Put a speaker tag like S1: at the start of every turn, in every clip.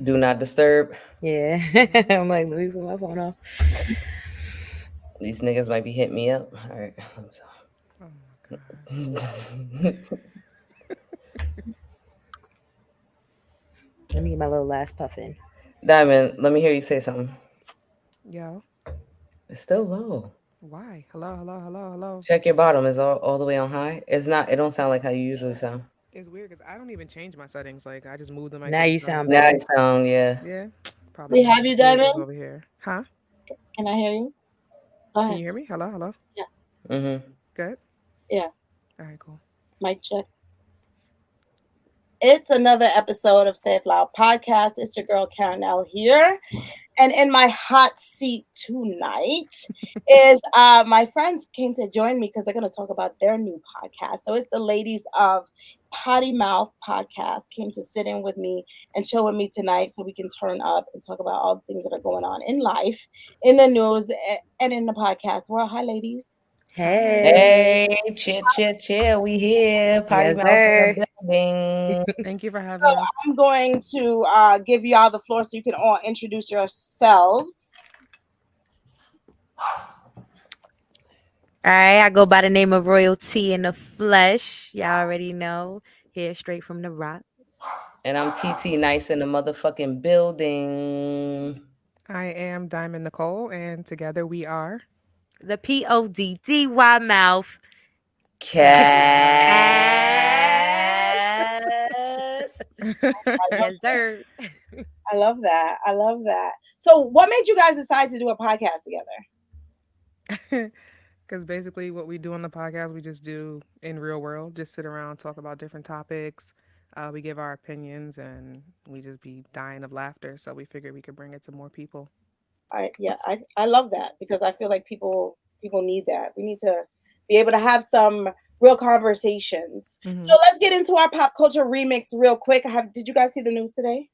S1: Do not disturb.
S2: Yeah. I'm like, let me put my phone off.
S1: These niggas might be hitting me up. All right.
S3: Oh my god.
S2: Let me get my little last puff in.
S1: Diamond, let me hear you say something.
S3: Yo.
S1: It's still low.
S3: Why? Hello, hello, hello, hello.
S1: Check your bottom. Is all the way on high? It's not. It don't sound like how you usually sound.
S3: It's weird because I don't even change my settings. Like I just move the mic
S2: Now
S3: to the
S2: you
S3: side.
S2: sound
S1: Now
S2: better.
S1: you sound, yeah.
S3: Yeah. Probably
S4: We
S3: because
S4: have
S3: the
S4: you,
S3: kids is
S4: Diamond.
S3: over here. Huh?
S4: Can I hear you? Go
S3: Can
S4: ahead.
S3: you hear me? Hello, hello.
S4: Yeah,
S1: Mm-hmm.
S3: Good.
S4: yeah.
S3: All right, cool.
S4: Mic check. It's another episode of Say It Loud podcast. It's your girl Karen L here. And in my hot seat tonight is my friends came to join me because they're going to talk about their new podcast. So it's the ladies of Potty Mouth podcast came to sit in with me and chill with me tonight so we can turn up and talk about all the things that are going on in life, in the news, and in the podcast world. Hi, ladies.
S3: Hi.
S2: Hey.
S1: Hey, chill, chill, chill. We here. Potty
S2: Yes,
S1: Mouse in
S2: sir.
S1: the building.
S3: Thank you for having
S4: So
S3: us.
S4: I'm going to give you all the floor so you can all introduce yourselves.
S2: All right, I go by the name of Royalty in the Flesh. Y'all already know. Here straight from the rock.
S1: And I'm TT Nice in the motherfucking building.
S3: I am Diamond Nicole, and together we are.
S2: The PODDY mouth.
S1: Cast.
S2: Yes, sir.
S4: I love that. I love that. So, what made you guys decide to do a podcast together?
S3: Because basically, what we do on the podcast, we just do in real world, just sit around, talk about different topics. We give our opinions, and we just be dying of laughter. So we figured we could bring it to more people.
S4: I love that because I feel like people need that. We need to be able to have some real conversations. So
S3: Hmm.
S4: let's get into our pop culture remix real quick. Did you guys see the news today?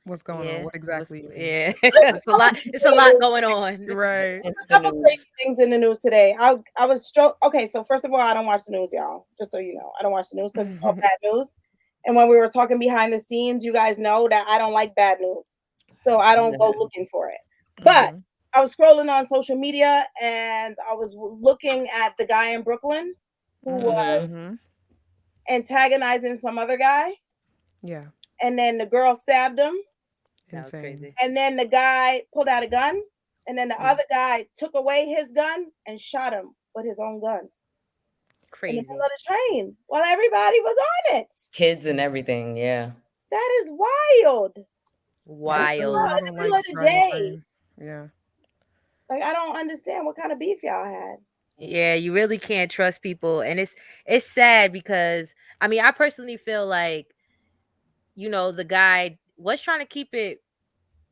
S3: What's going on?
S2: Yeah.
S3: What exactly you mean?
S2: Yeah.
S4: Let's
S2: It's a lot. It's a lot going on.
S3: Right.
S1: It's
S4: a
S1: the
S4: couple crazy
S1: news.
S4: things in the news today. I was okay. So first of all, I don't watch the news, y'all. Just so you know, I don't watch the news because it's all bad news. And when we were talking behind the scenes, you guys know that I don't like bad news, so I don't go looking for it. But
S3: Hmm.
S4: I was scrolling on social media and I was looking at the guy in Brooklyn who was
S1: Mm-hmm.
S3: Hmm.
S4: antagonizing some other guy,
S3: Yeah.
S4: and then the girl stabbed him,
S2: That was
S3: Insane.
S2: crazy.
S4: and then the guy pulled out a gun, and then the
S3: Yeah.
S4: other guy took away his gun and shot him with his own gun in the middle
S2: Crazy.
S4: of the train while everybody was on it.
S1: Kids and everything, yeah.
S4: That is wild. In
S3: That's crazy.
S2: Wild.
S3: I
S4: the
S3: don't
S4: middle
S3: like
S4: of the
S3: riding the
S4: day.
S3: train. Yeah.
S4: Like, I don't understand what kind of beef y'all had.
S2: Yeah, you really can't trust people, and it's sad because I mean, I personally feel like the guy was trying to keep it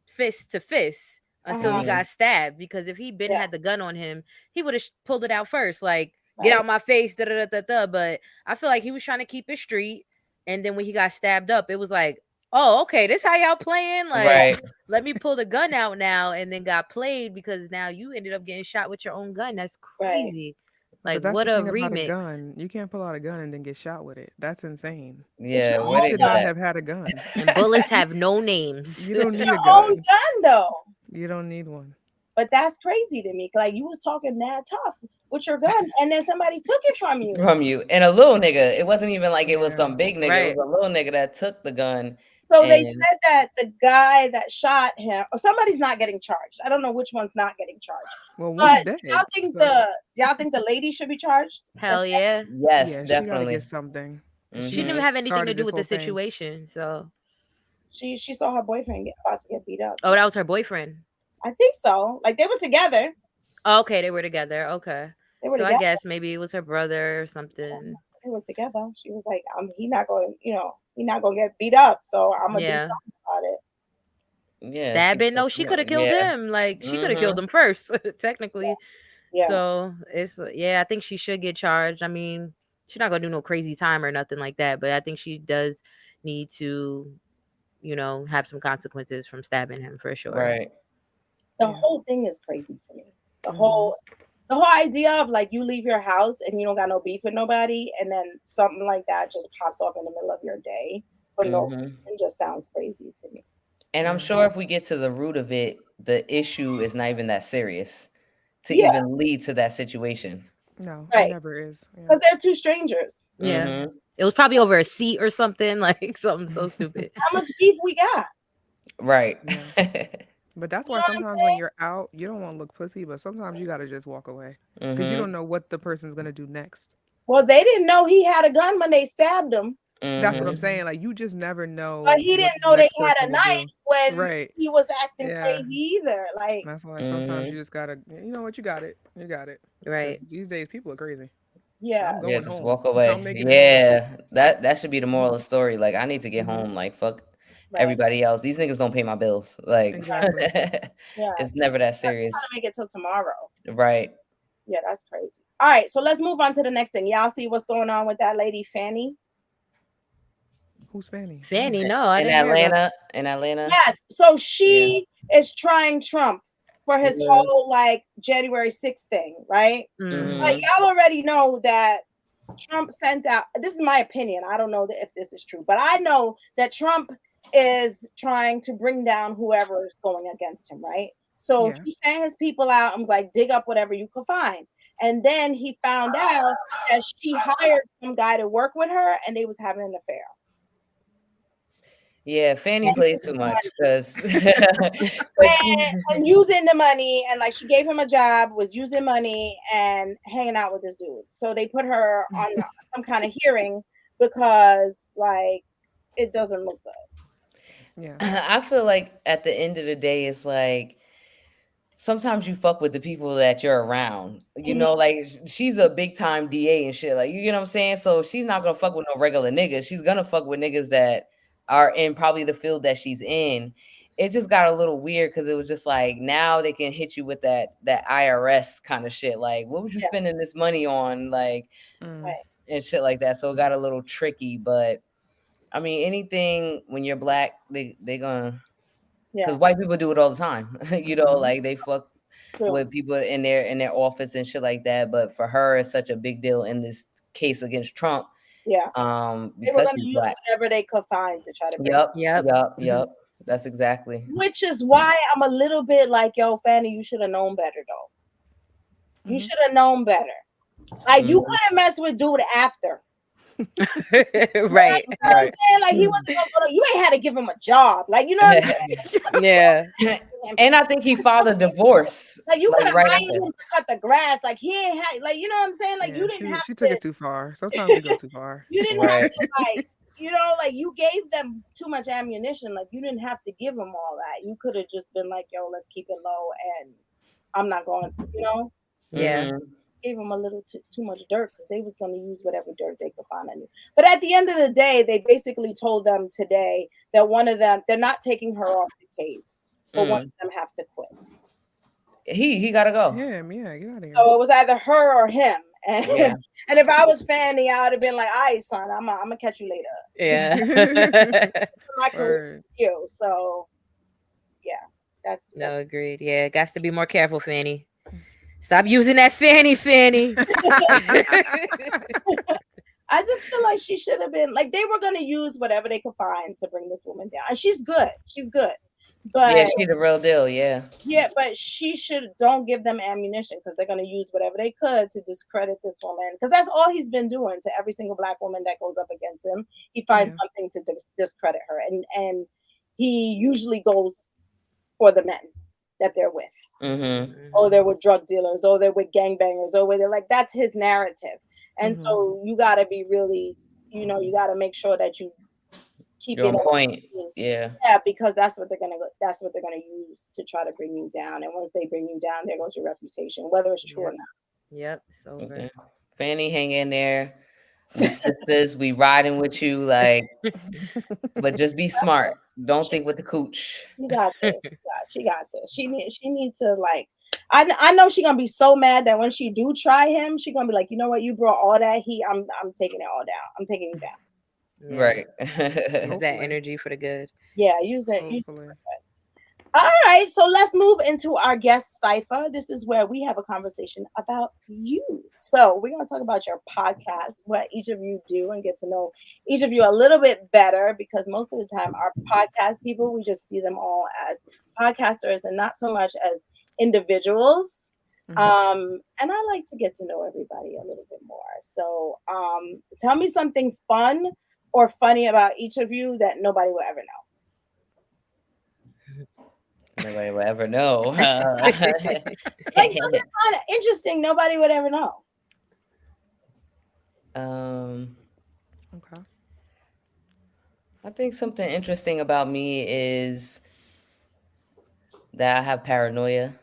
S2: fist to fist until he
S4: Uh-huh.
S1: Mm-hmm.
S2: got stabbed. Because if he been
S4: Yeah,
S2: had the gun on him, he would have pulled it out first, like get
S4: right.
S2: out my face, da da da da da. But I feel like he was trying to keep it street, and then when he got stabbed up, it was like, oh, okay, this how y'all playing? Like,
S1: Right.
S2: let me pull the gun out now, and then got played because now you ended up getting shot with your own gun. That's
S4: Right.
S2: crazy. Like,
S3: But that's
S2: what
S3: the
S2: a
S3: thing about a
S2: remix.
S3: gun. You can't pull out a gun and then get shot with it. That's insane.
S4: It's your
S1: Yeah, where
S3: You
S1: they
S4: own
S3: should
S1: do
S4: gun.
S3: not
S1: that?
S3: have had a gun.
S2: And bullets have no names.
S3: You don't
S4: It's
S3: need a
S4: your own
S3: gun.
S4: gun though.
S3: You don't need one.
S4: But that's crazy to me. Like, you was talking mad tough with your gun, and then somebody took it from you.
S1: From you. And a little nigga. It wasn't even like it was
S3: Yeah.
S1: some big nigga. It was
S2: Right.
S1: a little nigga that took the gun
S4: So they
S1: and
S4: said that the guy that shot him, or somebody's not getting charged. I don't know which one's not getting charged.
S3: Well,
S4: But
S3: one's dead.
S4: do
S3: So
S4: y'all think the lady should be charged?
S2: Hell yeah.
S1: yes,
S3: yeah, she got to get
S1: definitely.
S3: something because
S2: She didn't
S3: she
S1: Mm-hmm.
S2: even have anything to
S3: started
S2: do
S3: this
S2: with the
S3: whole thing.
S2: situation. So,
S4: She saw her boyfriend about to get beat up.
S2: oh, that was her boyfriend.
S4: I think so. Like, they was together.
S2: Oh, okay, they were together. Okay.
S4: They were
S2: So I
S4: together.
S2: guess maybe it was her brother or something.
S4: They were together. She was like, he not going, he not going to get beat up. So I'm gonna do
S2: Yeah.
S4: something about it.
S1: Yeah, she
S2: Stabbing. No, she could have killed
S1: yeah.
S2: him. Like, she could have
S1: Mm-hmm.
S2: killed him first, technically.
S4: Yeah.
S2: So yeah, I think she should get charged. I mean, she's not gonna do no crazy time or nothing like that, but I think she does need to, have some consequences from stabbing him for sure.
S1: Right.
S4: The
S3: Yeah.
S4: whole thing is crazy to me. The
S2: Hmm.
S4: whole the whole idea of, like, you leave your house and you don't got no beef with nobody, and then something like that just pops off in the middle of your day for no
S1: Mm-hmm.
S4: reason. It just sounds crazy to me.
S1: And I'm
S3: Yeah.
S1: sure if we get to the root of it, the issue is not even that serious to
S4: Yeah,
S1: even lead to that situation.
S3: No, it
S4: right.
S3: never is. Yeah.
S4: Because they're two strangers.
S2: Yeah.
S1: Mm-hmm.
S2: It was probably over a seat or something, like something so stupid.
S4: How much beef we got?
S1: Right.
S3: Yeah. But that's
S4: You
S3: why
S4: know what I'm
S3: sometimes when
S4: saying?
S3: you're out, you don't want to look pussy, but sometimes you gotta just walk away because you don't
S1: Mm-hmm.
S3: know what the person's gonna do next.
S4: Well, they didn't know he had a gun when they stabbed him,
S3: That's what
S1: Mm-hmm.
S3: I'm
S2: Mhm.
S3: saying. Like you just never
S4: but
S3: know
S4: he
S3: what
S4: didn't
S3: the
S4: know they
S3: next
S4: had a
S3: person will
S4: knife
S3: do.
S4: when
S3: Right.
S4: he was acting
S3: Yeah.
S4: crazy either. Like,
S3: That's why sometimes
S1: Mm-hmm.
S3: you just gotta, you know what, you got it. You got it. Because
S2: Right.
S3: these days people are crazy.
S4: yeah,
S3: I'm
S1: Yeah,
S3: going
S1: just
S3: home.
S1: walk
S3: I'm
S1: away.
S3: making it home.
S1: Yeah, that should be the moral of the story. Like, I need to get
S3: Hmm.
S1: home. Like, fuck
S4: right.
S1: everybody else. These niggas don't pay my bills. Like,
S3: Exactly.
S4: Yeah,
S1: it's never that
S4: trying
S1: serious.
S4: to make it till tomorrow.
S1: Right.
S4: Yeah, that's crazy. All right, so let's move on to the next thing. Y'all see what's going on with that lady Fanny?
S3: Who's Fanny? No.
S2: Fanny, no, I
S1: In
S2: didn't hear about.
S1: Atlanta.
S4: Yes. So
S1: Yeah.
S4: she is trying Trump for his
S1: Mm-hmm.
S4: whole like January 6th thing, right? But
S2: Mhm.
S1: Mm-hmm.
S4: y'all already know that Trump sent out, this is my opinion. I don't know if this is true, but I know that Trump is trying to bring down whoever is going against him, right? So
S3: Yeah.
S4: he sent his people out and was like, dig up whatever you could find. And then he found out that she hired some guy to work with her and they was having an affair.
S1: Yeah, Fanny
S4: And
S1: plays too
S4: using the
S1: much
S4: money.
S1: because
S4: And using the money and like she gave him a job, was using money and hanging out with this dude. So they put her on some kind of hearing because like it doesn't look good.
S3: Yeah.
S1: I feel like at the end of the day, it's like sometimes you fuck with the people that you're around. You
S4: Mhm.
S1: know, like she's a big time DA and shit. Like, you know what I'm saying? So she's not gonna fuck with no regular niggas. She's gonna fuck with niggas that are in probably the field that she's in. It just got a little weird because it was just like now they can hit you with that IRS kind of shit. Like, what was you
S4: Yeah,
S1: spending this money on? Like,
S3: Mm.
S4: right.
S1: and shit like that. So it got a little tricky. But I mean, anything when you're black, they gonna because
S4: Yeah,
S1: white people do it all the time. You know,
S3: Hmm.
S1: like they fuck
S4: true.
S1: with people in their office and shit like that. But for her, it's such a big deal in this case against Trump,
S4: Yeah. They were
S1: because
S4: gonna
S1: she's
S4: use
S1: black.
S4: whatever they could find to try to bring it.
S1: Yep,
S2: Yep.
S1: yep,
S2: Mhm.
S1: yep. That's exactly.
S4: Which is why I'm a little bit like, yo, Fanny, you should have known better though. You
S3: Hmm.
S4: should have known better. Like you
S1: Mhm.
S4: could have messed with dude after. Like,
S2: Right.
S4: you know what I'm
S1: Right.
S4: saying? Like he wasn't gonna go to, you ain't had to give him a job. Like, you know what I'm
S2: Yeah.
S4: saying?
S1: And I think he filed a divorce
S4: Like you
S1: like
S4: could have
S1: right
S4: hired
S1: after.
S4: him to cut the grass. Like he ain't had, like, you know what I'm saying? Like you
S3: Yeah.
S4: didn't have
S3: She took
S4: to,
S3: it too far. Sometimes we go too far.
S4: you didn't have
S1: Right.
S4: to like, you know, like you gave them too much ammunition. Like you didn't have to give them all that. You could have just been like, yo, let's keep it low and I'm not going, you know,
S2: Yeah.
S1: Mhm.
S4: gave them a little too much dirt because they was going to use whatever dirt they could find on you. But at the end of the day, they basically told them today that one of them, they're not taking her off the case, but one
S1: Mm.
S4: of them have to quit.
S1: He gotta go.
S3: Yeah. Yeah. Get out of here.
S4: So it was either her or him. And,
S1: Yeah.
S4: and if I was Fanny, I would have been like, all right, son, I'm gonna catch you later.
S2: Yeah.
S4: My career with
S3: Word.
S4: you. So yeah, that's
S2: No, agreed. Yeah, got to be more careful, Fanny. Stop using that Fanny.
S4: I just feel like she should have been like they were gonna use whatever they could find to bring this woman down. And she's good. She's good.
S1: Yeah,
S4: But
S1: she the real deal. Yeah.
S4: yeah, but she should don't give them ammunition because they're gonna use whatever they could to discredit this woman. Because that's all he's been doing to every single black woman that goes up against him. He finds
S3: Yeah.
S4: something to discredit her, and he usually goes for the men that they're with.
S1: Mhm.
S4: Oh,
S2: Mhm.
S4: they're with drug dealers. Oh, they're with gangbangers. Oh, they're like that's his narrative. And
S3: Hmm.
S4: so you got to be really, you got to make sure that you keep
S1: You're
S4: it
S1: on point.
S4: on.
S1: Yeah.
S4: Yeah, because that's what they're gonna use to try to bring you down. And once they bring you down, there goes your reputation, whether it's true or
S2: Yep. Yep. It's over.
S1: Okay. Fanny, hang in there. We sisters, we riding with you, like, but just be smart.
S4: not.
S1: Don't
S4: She,
S1: think with the cooch.
S4: she got this. She got this. She need to like. I know she gonna be so mad that when she do try him, she gonna be like, you know what, you brought all that heat. I'm taking it all down. I'm taking you down.
S2: Yeah.
S1: Right.
S2: Use that
S3: Hopefully.
S2: energy for the good.
S4: Yeah, use it.
S3: Hopefully.
S4: All right, so let's move into our guest cipher. This is where we have a conversation about you. So we're going to talk about your podcast, what each of you do, and get to know each of you a little bit better. Because most of the time, our podcast people, we just see them all as podcasters and not so much as individuals.
S3: Mhm.
S4: And I like to get to know everybody a little bit more. So tell me something fun or funny about each of you that nobody will ever know.
S1: Nobody will ever know.
S4: Like something kind of interesting nobody would ever know.
S1: um,
S3: Okay.
S1: I think something interesting about me is that I have paranoia.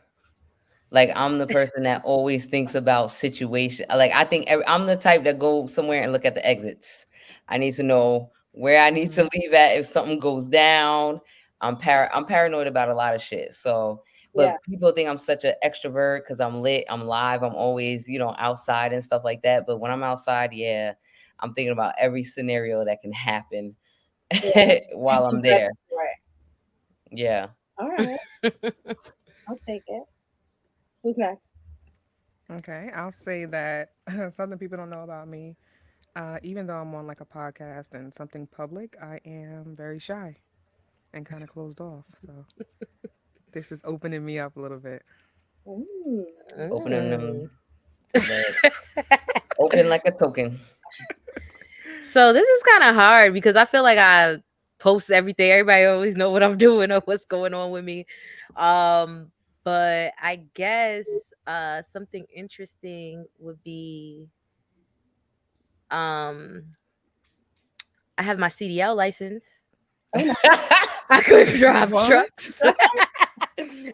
S1: Like I'm the person that always thinks about situation. Like I think I'm the type that go somewhere and look at the exits. I need to know where I need
S3: Mhm.
S1: to leave at if something goes down. I'm paranoid about a lot of shit. So,
S4: Yeah,
S1: but people think I'm such an extrovert because I'm lit, I'm live, I'm always outside and stuff like that. But when I'm outside, yeah, I'm thinking about every scenario that can happen
S4: yeah. And
S1: while
S4: be
S1: I'm
S4: ready
S1: there.
S4: for it.
S1: Yeah.
S4: All right, I'll take it. Who's next?
S3: Okay, I'll say that something people don't know about me. Even though I'm on like a podcast and something public, I am very shy and kind of closed off. So this is opening me up a little bit.
S4: Mm.
S1: Opening
S2: Mm.
S1: them like open like a token.
S2: So this is kind of hard because I feel like I post everything. Everybody always know what I'm doing or what's going on with me. Um, but I guess something interesting would be um I have my CDL license.
S4: Oh no.
S2: I could drive
S3: What?
S2: trucks.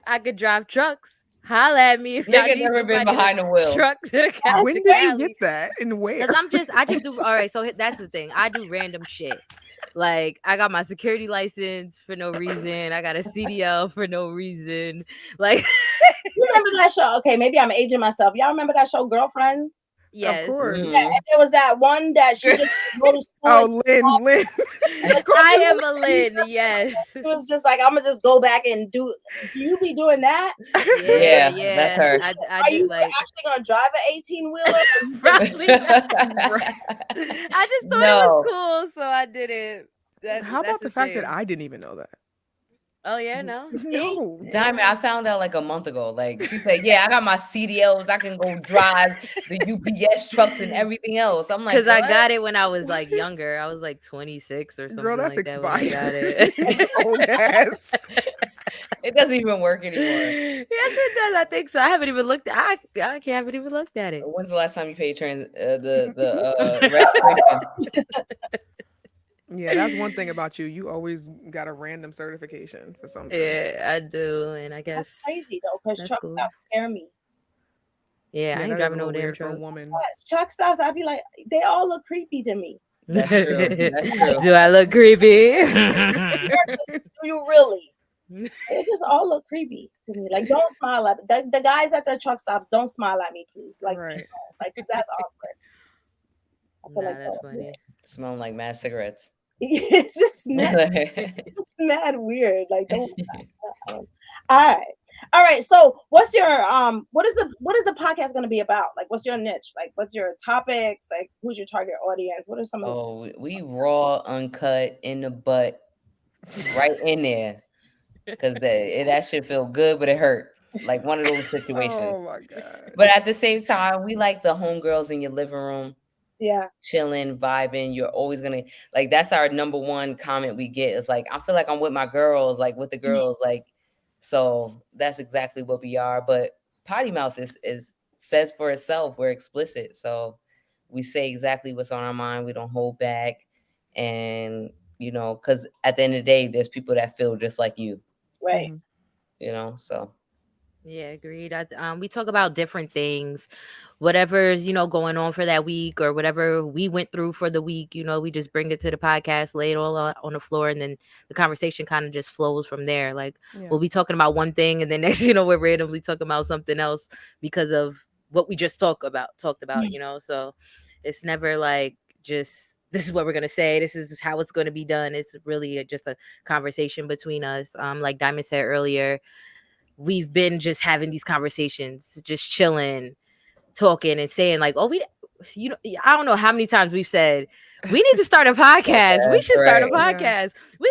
S2: I could drive trucks. Holla at me if y'all
S1: Nigga
S2: need
S1: never been
S2: somebody to
S1: behind the wheel.
S2: truck to the
S4: That's
S2: to
S3: When did you
S4: crazy.
S3: get
S2: Cali.
S3: that and
S2: Cause
S3: where?
S2: I just do. All right, so that's the thing. I do random shit. Like I got my security license for no reason. I got a CDL for no reason. Like
S4: You remember that show? Okay, maybe I'm aging myself. Y'all remember that show, Girlfriends?
S3: Of
S2: yes,
S4: Yeah,
S3: course.
S1: Mhm.
S4: and there was that one that she just go to school and
S3: Oh, Lynn.
S4: like
S2: I
S4: she
S2: am a Lynn. Yes,
S4: was just like, I'm gonna just go back and do. Do you be doing that?
S2: yeah,
S1: Yeah, that's
S2: yeah.
S1: her.
S2: I
S4: Are
S2: do
S4: you
S2: like
S4: actually gonna drive an 18 wheeler?
S2: probably not.
S3: Right.
S2: I just thought it was
S1: No.
S2: cool, so I did it.
S3: How
S2: That's
S3: about
S2: the
S3: the fact that
S2: thing.
S3: I didn't even know that?
S2: Oh yeah, no.
S4: See,
S3: No.
S1: Diamond,
S2: Yeah.
S1: I found out like a month ago. Like she said, yeah, I got my CDLs. I can go drive the UPS trucks and everything else. I'm like,
S2: Cause I
S1: what?
S2: got it when I was like
S3: What?
S2: younger. I was like 26 or
S3: Girl,
S2: something
S3: that's
S2: like that when I got
S3: expired.
S2: it.
S3: Old ass.
S1: It doesn't even work anymore.
S2: Yes, it does. I think so. I haven't even looked. I haven't even looked at it.
S1: When's the last time you paid the registration?
S3: Yeah, that's one thing about you. You always got a random certification for something.
S2: Yeah, I do, and I
S4: that's
S2: guess
S4: crazy though, because
S2: that's
S4: truck
S2: cool.
S4: stops scare me.
S2: Yeah, I
S3: Yeah,
S2: ain't
S3: that is a
S2: driving no
S3: little
S2: damn
S3: weird for a
S2: truck.
S3: woman.
S4: But truck stops, I'd be like, they all look creepy to me.
S1: That's true. That's true.
S2: Do I look creepy?
S4: Do you really? They just all look creepy to me. Like, don't smile at the guys at the truck stops. Don't smile at me, please. Like, just
S3: Right.
S4: don't. Like, 'cause that's awkward. I feel
S2: Nah,
S4: like
S2: that's
S4: that.
S2: funny.
S1: Smelling like mad cigarettes.
S4: It's just mad. It's just mad weird. Like, don't. All right, all right. So, what's your what is the podcast going to be about? Like, what's your niche? Like, what's your topics? Like, who's your target audience? What are some of the
S1: Oh, we raw, uncut, in the butt, right in there. Cause that shit feel good, but it hurt. Like one of those situations.
S3: Oh my god.
S1: But at the same time, we like the homegirls in your living room,
S4: yeah,
S1: chilling, vibing. You're always gonna like that's our number one comment we get. It's like I feel like I'm with my girls, like with the
S4: mhm,
S1: girls, like so that's exactly what we are. But Potty Mouse is says for itself, we're explicit. So we say exactly what's on our mind. We don't hold back. And because at the end of the day, there's people that feel just like
S4: right.
S3: Hmm.
S1: so
S2: Yeah, agreed. We talk about different things, whatever's going on for that week or whatever we went through for the week. We just bring it to the podcast, lay it all on the floor, and then the conversation kind of just flows from there. Like
S3: Yeah.
S2: we'll be talking about one thing, and then next, we're randomly talking about something else because of what we just talked about.
S4: Mhm.
S2: So it's never like just this is what we're gonna say. This is how it's gonna be done. It's really just a conversation between us. Like Diamond said earlier, we've been just having these conversations, just chilling, talking, and saying like, "Oh, I don't know how many times we've said." We need to start a podcast. We
S1: That's
S2: should start a
S1: right.
S3: Yeah.
S2: podcast. We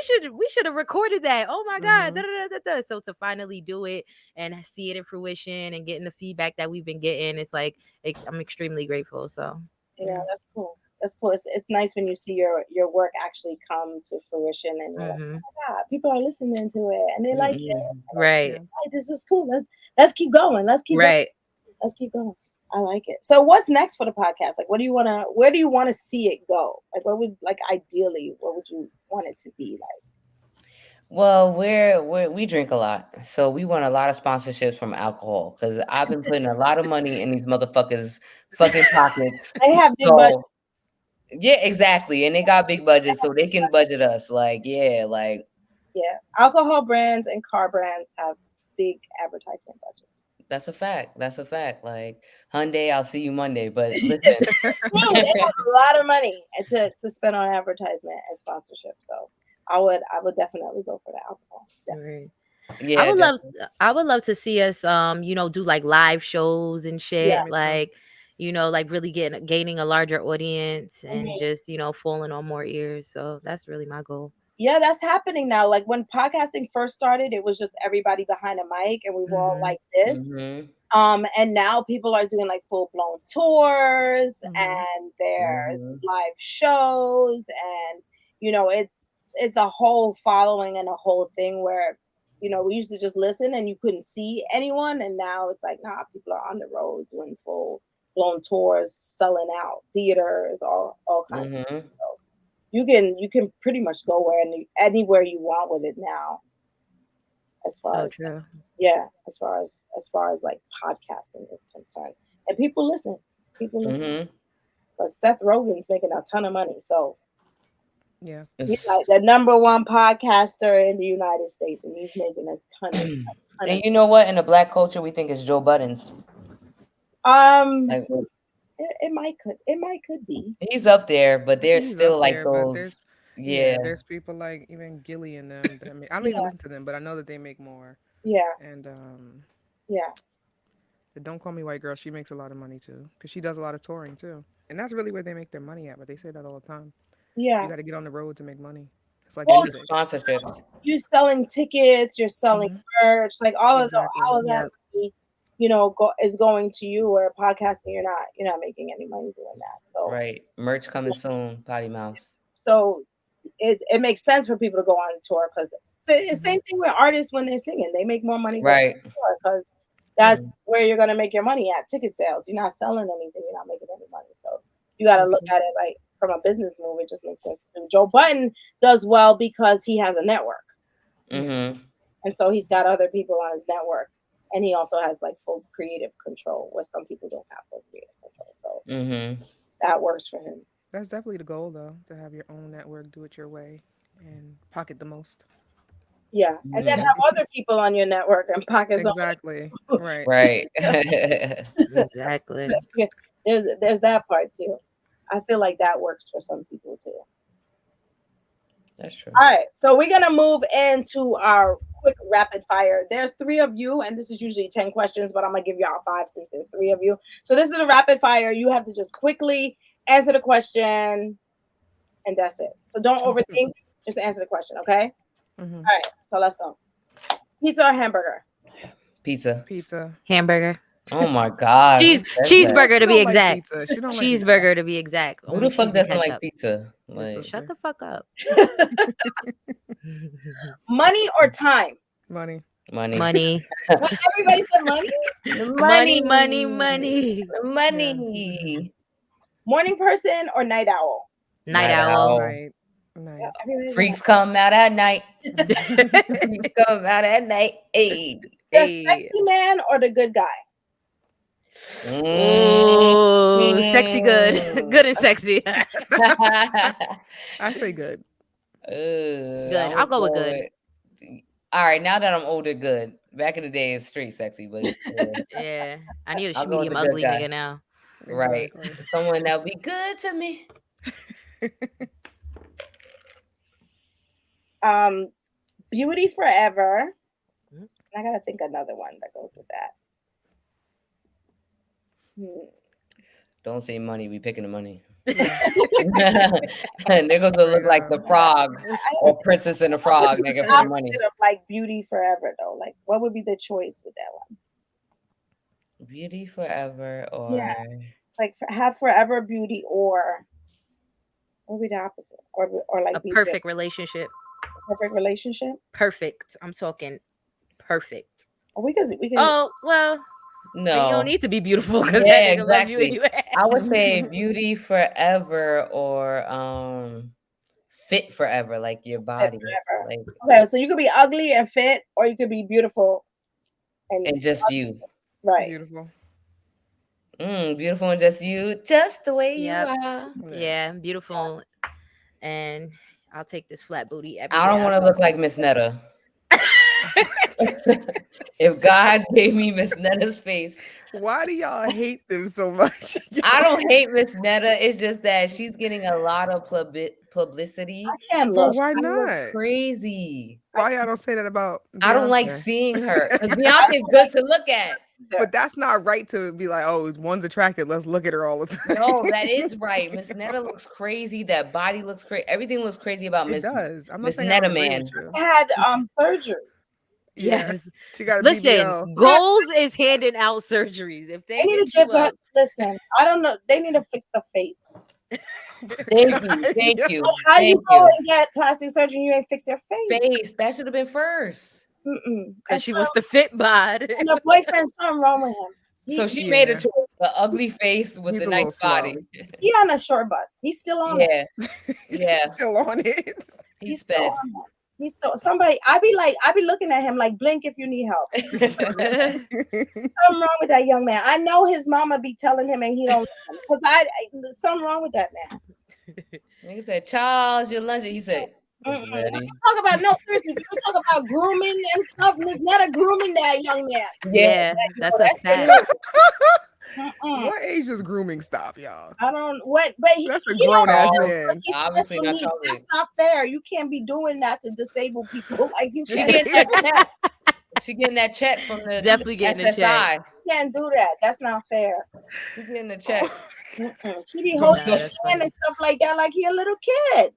S2: should have recorded that. Oh my god.
S3: Mm-hmm.
S2: Da, da, da, da, da. So to finally do it and see it in fruition and getting the feedback that we've been getting, it's like I'm extremely grateful. So
S4: Yeah,
S3: Yeah.
S4: that's cool. That's cool. It's nice when you see your work actually come to fruition, and you're like,
S2: hmm
S4: oh my god, people are listening to it and they like it.
S1: Mm-mm.
S4: And it's
S2: right,
S3: Yeah.
S4: like, this is cool. Let's keep going. Let's keep going.
S2: right.
S4: Let's keep going. I like it. So what's next for the podcast? Like, what do you wanna? Where do you want to see it go? Like, what would like ideally? What would you want it to be like?
S1: Well, we drink a lot, so we want a lot of sponsorships from alcohol because I've been putting a lot of money in these motherfuckers' fucking pockets.
S4: They have big budget.
S1: So yeah, exactly, and they got big budgets, so they can budget us. Like, yeah, like
S4: Yeah, alcohol brands and car brands have big advertisement budgets.
S1: that's a fact. That's a fact. Like Hyundai, I'll see you Monday. But listen,
S4: It's true. They have a lot of money to spend on advertisement and sponsorship. So I would definitely go for the alcohol. Definitely.
S2: Right. I
S1: yeah,
S2: would love
S1: definitely.
S2: I would love to see us do like live shows and
S3: Yeah,
S2: shit,
S3: me too.
S2: like like really gaining a larger audience and
S4: Mhm.
S2: just falling on more ears. So that's really my goal.
S4: Yeah, that's happening now. Like when podcasting first started, it was just everybody behind a mic and we were all
S2: Mhm.
S4: like this.
S1: Mm-hmm.
S4: And now people are doing like full blown tours
S3: Mm-hmm.
S4: and there's
S1: Mm-hmm.
S4: live shows and it's a whole following and a whole thing where we used to just listen and you couldn't see anyone and now it's like nah, people are on the road doing full blown tours, selling out theaters, all kinds of
S1: Mm-hmm.
S4: stuff. You can pretty much go anywhere you want with it now as far
S2: So
S4: as
S2: true.
S4: yeah, as far as like podcasting is concerned. And people listen.
S1: Mm-hmm.
S4: But Seth Rogen's making a ton of money, so
S3: Yeah.
S4: he's like the number one podcaster in the United States, and he's making a ton of ton
S1: And
S4: of.
S1: you know what? In the black culture, we think it's Joe Buttons. Like
S4: It might could be.
S1: he's up there, but there's
S3: He's up
S1: still like
S3: there, but
S1: those.
S3: there's
S1: Yeah.
S3: yeah, there's people like even Gilly and them that make, I don't even
S4: Yeah,
S3: listen to them, but I know that they make more.
S4: yeah,
S3: And
S4: yeah,
S3: the Don't Call Me White Girl, she makes a lot of money too, because she does a lot of touring too, and that's really where they make their money at. But they say that all the time. You
S4: yeah.
S3: got to get on the road to make money. It's like
S1: And
S4: Well,
S1: the
S3: music.
S1: sponsorships.
S4: you're selling tickets, you're selling
S3: Hmm.
S4: merch, like all
S3: Exactly.
S4: of that
S2: Yep.
S4: money, is going to you. Where podcasting, you're not making any money doing that. So,
S1: Right. Merch coming soon, Potty Mouse.
S4: so it makes sense for people to go on tour because it's the
S3: Hmm.
S4: same thing with artists when they're singing. They make more money going
S1: Right.
S4: on tour because that's
S3: Yeah.
S4: where you're gonna make your money at ticket sales. You're not selling anything. You're not making any money. So you got to
S3: So
S4: look
S3: true.
S4: at it like from a business move. It just makes sense to do. Joe Button does well because he has a network.
S3: Yeah.
S1: Mm-hmm.
S4: And so he's got other people on his network. And he also has like full creative control where some people don't have full creative control. So
S1: Mm-hmm.
S4: that works for him.
S3: That's definitely the goal, though, to have your own network, do it your way, and pocket the most.
S4: Yeah. And then
S1: Mm-hmm.
S4: have other people on your network and pockets
S3: Exactly.
S4: on.
S3: Right.
S1: Right.
S2: Exactly.
S4: There's that part too. I feel like that works for some people too.
S1: That's true.
S4: All right. So we're gonna move into our quick rapid fire. There's three of you, and this is usually 10 questions, but I'm gonna give y'all five since there's three of you. So this is a rapid fire. You have to just quickly answer the question and that's it. So don't overthink. Just answer the question, okay?
S3: Hmm.
S4: All right. So let's go. Pizza or hamburger?
S1: Pizza.
S3: Pizza.
S2: Hamburger.
S1: Oh my God. Who says that?
S2: Cheeseburger
S3: She
S2: to be
S3: don't like
S2: exact.
S3: pizza. She don't like pizza.
S2: Cheeseburger to be exact.
S1: Who
S2: Only
S1: the fuck
S2: cheese and
S1: doesn't like
S2: ketchup.
S1: pizza?
S3: Your
S1: Like,
S2: Shut
S3: sister.
S2: the fuck up.
S4: Money or time?
S3: Money.
S1: money.
S2: Money.
S4: Everybody said money.
S2: Money, money, money.
S3: Yeah.
S1: Money.
S4: Morning person or night owl?
S2: Night
S1: Night
S2: owl.
S1: owl.
S3: Night.
S4: Yeah,
S3: Night.
S4: everybody
S1: Freaks come out at night. Freaks come out at night. Hey.
S4: The
S2: Hey.
S4: sexy man or the good guy?
S2: Oh, sexy good.
S1: Mm.
S2: Good and sexy.
S3: I say good.
S2: Good.
S1: I'm
S2: I'll
S1: gonna
S2: go with
S1: go
S2: good.
S1: with. All right, now that I'm older, good. Back in the day, it's straight sexy, but yeah,
S2: Yeah. I need
S1: I'll
S2: a
S1: go with
S2: medium
S1: the good
S2: ugly
S1: guy.
S2: nigga now.
S1: Right,
S3: Exactly.
S1: someone that'll be good to me.
S4: Um, Beauty forever. I gotta think another one that goes with that. Hmm.
S1: Don't say money. We picking the money.
S3: Yeah.
S1: Niggas will look
S3: Straight
S1: like
S3: up.
S1: the frog or Princess and the Frog, nigga, for the money.
S4: Opposite of like beauty forever though. Like, what would be the choice with that one?
S1: Beauty forever
S4: Yeah,
S1: or
S4: like have forever beauty, or what would be the opposite, or
S2: A
S4: like be with
S2: perfect relationship.
S4: a perfect relationship.
S2: Perfect. I'm talking perfect.
S4: Or we could
S2: Oh, well, then you don't
S1: no.
S2: need to be beautiful because that
S1: Yeah,
S2: nigga love you
S1: exactly.
S2: anyway.
S1: I would say beauty forever or fit forever, like your
S4: fit
S1: body.
S4: forever.
S1: Like
S4: Okay, so you could be ugly and fit, or you could be beautiful and
S1: and just you.
S4: right.
S3: Beautiful.
S1: Beautiful and just you, just the way you
S2: Yep.
S1: are.
S3: Yeah.
S2: Yeah, beautiful. And I'll take this flat booty
S1: I don't
S2: everywhere I
S1: want to
S2: go.
S1: look like Miss Netta. If God gave me Miss Netta's face,
S3: Why do y'all hate them so much?
S1: I don't hate Miss Netta. It's just that she's getting a lot of publicity.
S4: I can't
S3: But
S4: look.
S3: why
S1: I look
S3: not?
S1: crazy.
S3: Why y'all don't say that about
S1: I don't like
S3: Beyonce?
S1: seeing her because Beyonce's good to look at.
S3: But that's not right to be like, oh, one's attractive. Let's look at her all the time.
S1: No, that is right. Miss Netta looks crazy. That body looks crazy. Everything looks crazy about
S3: It does. I'm not
S1: Miss
S3: saying I don't
S1: Netta
S3: agree
S1: man.
S3: with you.
S4: Had surgery.
S3: Yeah.
S2: Yes.
S3: She got a
S2: Listen,
S3: BBL.
S2: goals is handing out surgeries. If
S4: They
S2: they
S4: need to
S2: hit
S4: give
S2: you
S4: her.
S2: up,
S4: Listen, I don't know. They need to fix the face.
S1: Thank you, thank
S3: Yeah.
S1: you,
S4: How you
S1: thank
S4: go
S1: you.
S4: and get plastic surgery and you ain't fix your face?
S1: Face that should have been first.
S4: Mm-mm.
S2: because she wants to fit bod.
S4: And your boyfriend, something wrong with him.
S1: So
S4: He
S1: she made a
S3: Yeah.
S1: choice: the ugly face with
S3: He's
S1: the
S3: a
S1: nice
S3: little
S1: body.
S3: slow.
S4: he on a short bus. He's still on it.
S1: Yeah,
S3: He's
S1: yeah.
S3: still on it.
S1: He
S4: He's still
S1: sped.
S4: on it. He's still somebody. I be looking at him like blink if you need help. Something wrong with that young man. I know his mama be telling him and he don't listen. Because something wrong with that man.
S1: Nigga said, Charles, your lunch. He said, it's
S4: Mm-mm.
S1: ready.
S4: Talk about no seriously. You talk about grooming and stuff. Miss Netta grooming that young man.
S1: Yeah.
S2: Yeah,
S4: No,
S2: that's a
S4: that's
S2: fact.
S4: you. Mm-mm.
S3: What age does grooming stop, y'all?
S4: I don't what, but
S3: That's a
S4: he don't
S3: grown ass
S1: Oh,
S4: because
S3: man.
S4: he's
S1: obviously
S4: special
S1: not
S4: needs.
S1: Charlie.
S4: That's not fair. You can't be doing that to disabled people. Like you
S1: She
S4: can't,
S1: getting that check. She getting that check from the
S2: Definitely getting a check.
S1: SSI.
S4: you can't do that. That's not fair.
S1: She getting a check.
S4: She be
S1: From
S4: holding
S2: Nah,
S4: his
S2: that's
S4: hand
S2: funny.
S4: and stuff like that, like he a little kid.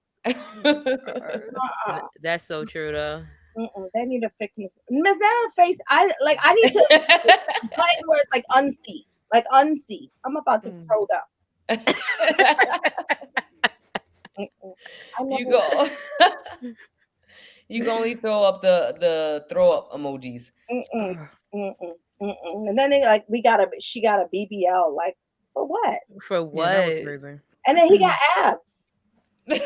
S3: God.
S2: That's so true, though.
S4: They need to fix Miss Nana's face. I need to button where it's like unsee, I'm about to throw up. I
S1: You
S4: never.
S1: go. You can only throw up the throw up emojis.
S4: And then they like she got a BBL, like for what?
S2: For
S3: Yeah, that was
S2: what?
S3: crazy.
S4: And then he got abs.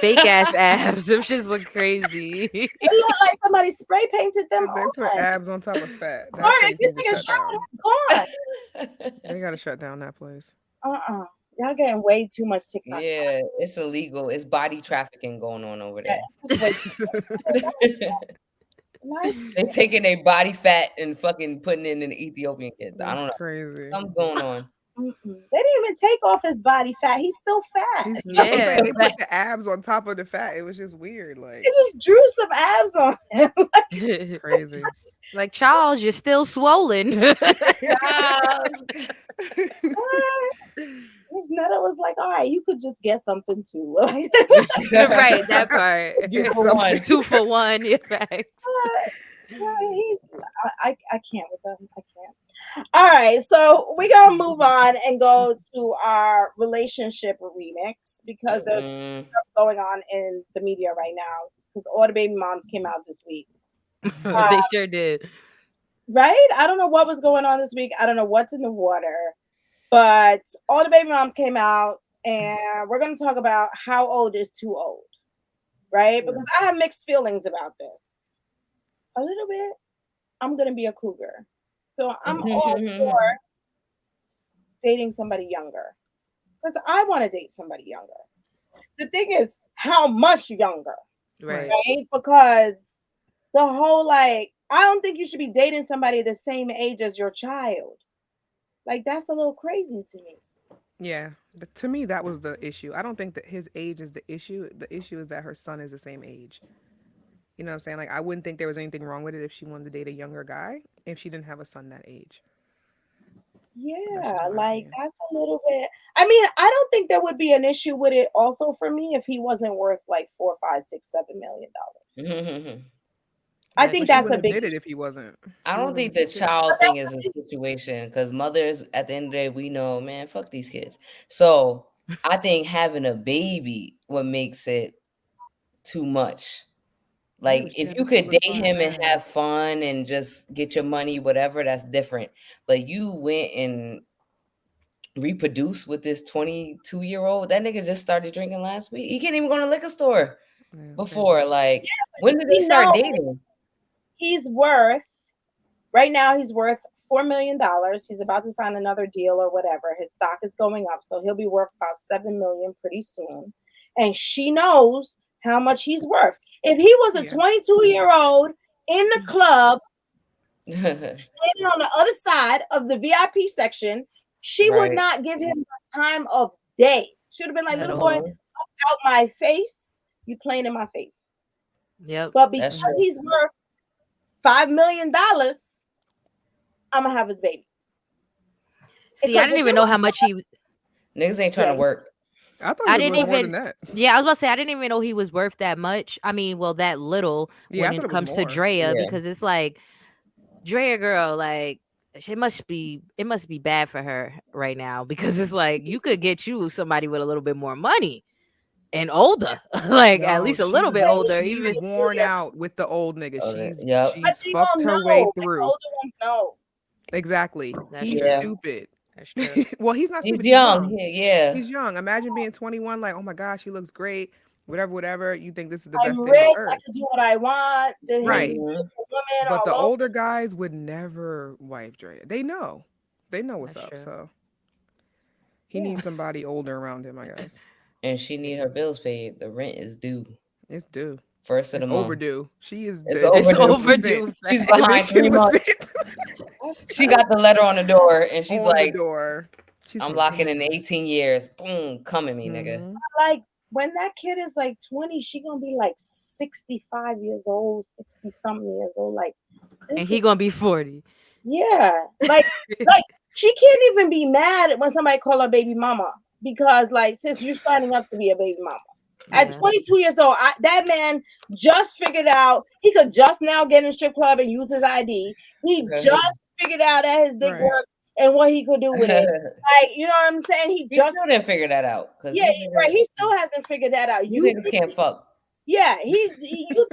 S2: Fake ass abs. Them shits look crazy.
S4: It looked like somebody spray painted them
S3: They put
S4: on.
S3: abs on top of fat.
S4: Or
S3: That
S4: if
S3: place
S4: you
S3: needs to
S4: take a
S3: shut
S4: shower,
S3: down.
S4: it's gone.
S3: They gotta shut down that place.
S4: Y'all getting way too much TikTok.
S1: Yeah, it's illegal. It's body trafficking going on over
S4: Yeah,
S1: there.
S4: it's just way nice.
S1: They taking their body fat and fucking putting it in the Ethiopian kids. I
S3: That's
S1: don't know.
S3: crazy.
S1: Something's going on.
S4: They didn't even take off his body fat. He's still fat.
S3: That's what I'm
S2: Yeah.
S3: saying. They put the abs on top of the fat. It was just weird. Like
S4: They just drew some abs on him.
S3: crazy.
S2: Like, Charles, you're still swollen.
S4: Miss Netta was like, all right, you could just get something too.
S2: Right, that part.
S3: Get
S1: For
S3: some-
S1: one.
S2: 2 for 1. Yeah, facts.
S4: I can't with them. I can't. All right, so we're gonna move on and go to our relationship remix because there's stuff going on in the media right now because all the baby moms came out this week.
S2: They sure did.
S4: Right? I don't know what was going on this week. I don't know what's in the water, but all the baby moms came out, and we're going to talk about how old is too old, right? Because I have mixed feelings about this. A little bit. I'm going to be a cougar, so I'm all for dating somebody younger because I want to date somebody younger. The thing is, how much younger,
S2: Right.
S4: Because the whole like, I don't think you should be dating somebody the same age as your child. Like, that's a little crazy to me.
S3: Yeah. To me, that was the issue. I don't think that his age is the issue. The issue is that her son is the same age. You know what I'm saying? Like, I wouldn't think there was anything wrong with it if she wanted to date a younger guy if she didn't have a son that age. That's just
S4: Yeah,
S3: my
S4: like
S3: opinion.
S4: that's a little bit. I mean, I don't think there would be an issue with it also for me if he wasn't worth like 4, 5, 6, $7 million. I
S2: That's
S3: But
S4: think
S3: she
S4: that's
S2: true.
S4: a
S3: wouldn't have
S4: big
S3: did it
S4: issue.
S3: if he wasn't.
S1: I
S3: She
S1: don't
S3: would have
S1: think the
S3: did it.
S4: But
S1: child thing
S4: that's
S1: is
S4: the
S1: a
S4: big
S1: situation because mothers, at the end of the day, we know, man, fuck these kids. So I think having a baby what makes it too much.
S3: Yeah,
S1: Like
S3: but she
S1: if
S3: had to
S1: you
S3: see
S1: could
S3: what the
S1: date
S3: father
S1: him and
S3: had.
S1: have fun and just get your money, whatever, that's different. But you went and reproduced with this 22-year-old. That nigga just started drinking last week. He can't even go to the liquor store
S3: Yeah, it's crazy.
S1: before. Like, when did they
S4: he
S1: start
S4: knows
S1: dating?
S4: he's worth right now. He's worth $4 million. He's about to sign another deal or whatever. His stock is going up, so he'll be worth about 7 million pretty soon. And she knows how much he's worth. If he was a
S3: Yeah.
S4: 22-year-old in the club standing on the other side of the VIP section, she would
S1: Right.
S4: not give him the time of day. She would have been like,
S2: At
S4: little boy,
S2: all.
S1: Mhm.
S4: out my face. You playing in my face.
S2: Yep.
S4: But
S1: That's
S4: because
S3: Hmm.
S1: true.
S4: he's worth $5 million, I'm gonna have his baby.
S2: See, I
S4: Because
S2: didn't
S4: if it
S2: even know how
S4: was,
S2: much he.
S1: Niggas ain't trying
S4: yeah,
S1: to work.
S3: I thought he
S2: I
S3: was
S2: didn't
S3: worth more
S2: even.
S3: than that.
S2: Yeah, I was about to say I didn't even know he was worth that much. I mean, well, that little
S3: Yeah, I
S2: when
S3: thought
S2: it
S3: it was
S2: comes to
S3: more.
S2: Drea,
S1: Yeah.
S2: because it's like Drea girl, like it must be bad for her right now because it's like you could get you somebody with a little bit more money and older, like at
S3: No,
S2: least a little bit
S4: but he's
S2: older,
S3: she's
S2: even.
S4: 22
S3: worn
S4: years,
S3: out with the old nigga.
S1: Okay.
S3: She's
S1: Yep.
S4: but
S3: she's
S4: they
S3: fucked
S4: don't
S3: her way
S4: know. Like the
S3: through.
S4: older ones know.
S3: Exactly.
S2: That's
S3: He's
S2: true.
S1: Yeah.
S3: stupid.
S2: That's true.
S3: Well, he's not
S1: He's
S3: stupid. He's
S1: young.
S3: young.
S1: Yeah.
S3: He's young. Imagine being 21, like, oh my gosh, he looks great. Whatever, whatever. You think this is the
S4: I'm
S3: best thing on
S4: rich. I
S3: earth.
S4: can do what I want. His
S3: Right.
S1: Hmm.
S4: women
S3: But the
S4: all over.
S3: older guys would never wife Drea. They know. They know what's
S2: That's
S3: up.
S2: true.
S3: So he
S4: Yeah.
S3: needs somebody older around him, I guess.
S1: And she need her bills paid. The rent is due
S3: It's due.
S1: first of
S3: It's
S1: the month.
S3: overdue. She is
S1: It's
S2: It's
S1: overdue.
S3: delinquent.
S2: overdue.
S1: She's behind
S2: Facts.
S1: 3 months.
S3: Delinquent
S4: That's
S1: She
S4: crazy.
S1: got the letter on the door, and she's
S3: on the
S1: like,
S3: door. She
S1: "I'm
S3: said,
S1: locking in
S3: damn.
S1: 18 years. Boom, come at me, nigga."
S3: Hmm.
S4: Like when that kid is like 20, she gonna be like 65 years old, 60 something years old. Like,
S2: And
S4: sis,
S2: he gonna be 40.
S4: yeah. Like she can't even be mad when somebody call her baby mama because like sis, you're signing up to be a baby mama. At
S2: Yeah,
S4: 22 years old, that man just figured out he could just now get in a strip club and use his ID. He just figured out that his dick
S3: Right.
S4: worked and what he could do with it. Like, you know what I'm saying? He
S1: He
S4: just,
S1: still didn't figure that out because
S4: yeah, right. He still hasn't figured that out.
S1: these
S4: You
S1: niggas
S4: think,
S1: can't fuck.
S4: yeah, you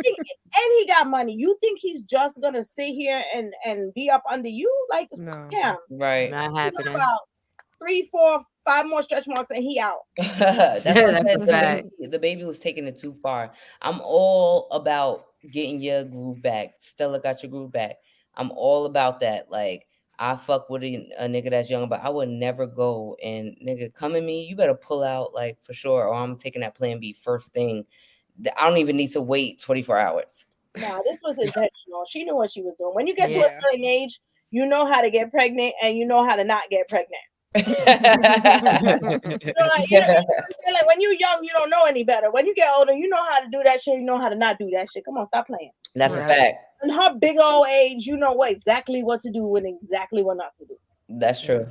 S4: think, and he got money. You think he's just gonna sit here and be up under you? Like,
S3: No.
S4: scam.
S1: Right.
S2: not
S4: He got
S2: happening.
S4: about 3, 4, 5 more stretch marks and he out.
S1: That's what I
S2: That's a
S1: said.
S2: fact.
S1: The baby was taking it too far. I'm all about getting your groove back. Stella got your groove back. I'm all about that. Like, I fuck with a nigga that's young, but I would never go and nigga come at me. You better pull out like for sure, or I'm taking that plan B first thing. I don't even need to wait 24 hours.
S4: Nah, this was intentional. She knew what she was doing. When you get to
S2: Yeah.
S4: a
S3: Yeah.
S4: certain age, you know how to get pregnant and you know how to not get pregnant. Like when you're young, you don't know any better. When you get older, you know how to do that shit. You know how to not do that shit. Come on, stop playing.
S1: That's a
S3: Right.
S2: Yep.
S1: fact.
S4: In her big old age, you know what exactly what to do and exactly what not to do.
S1: That's
S3: Yeah.
S1: true.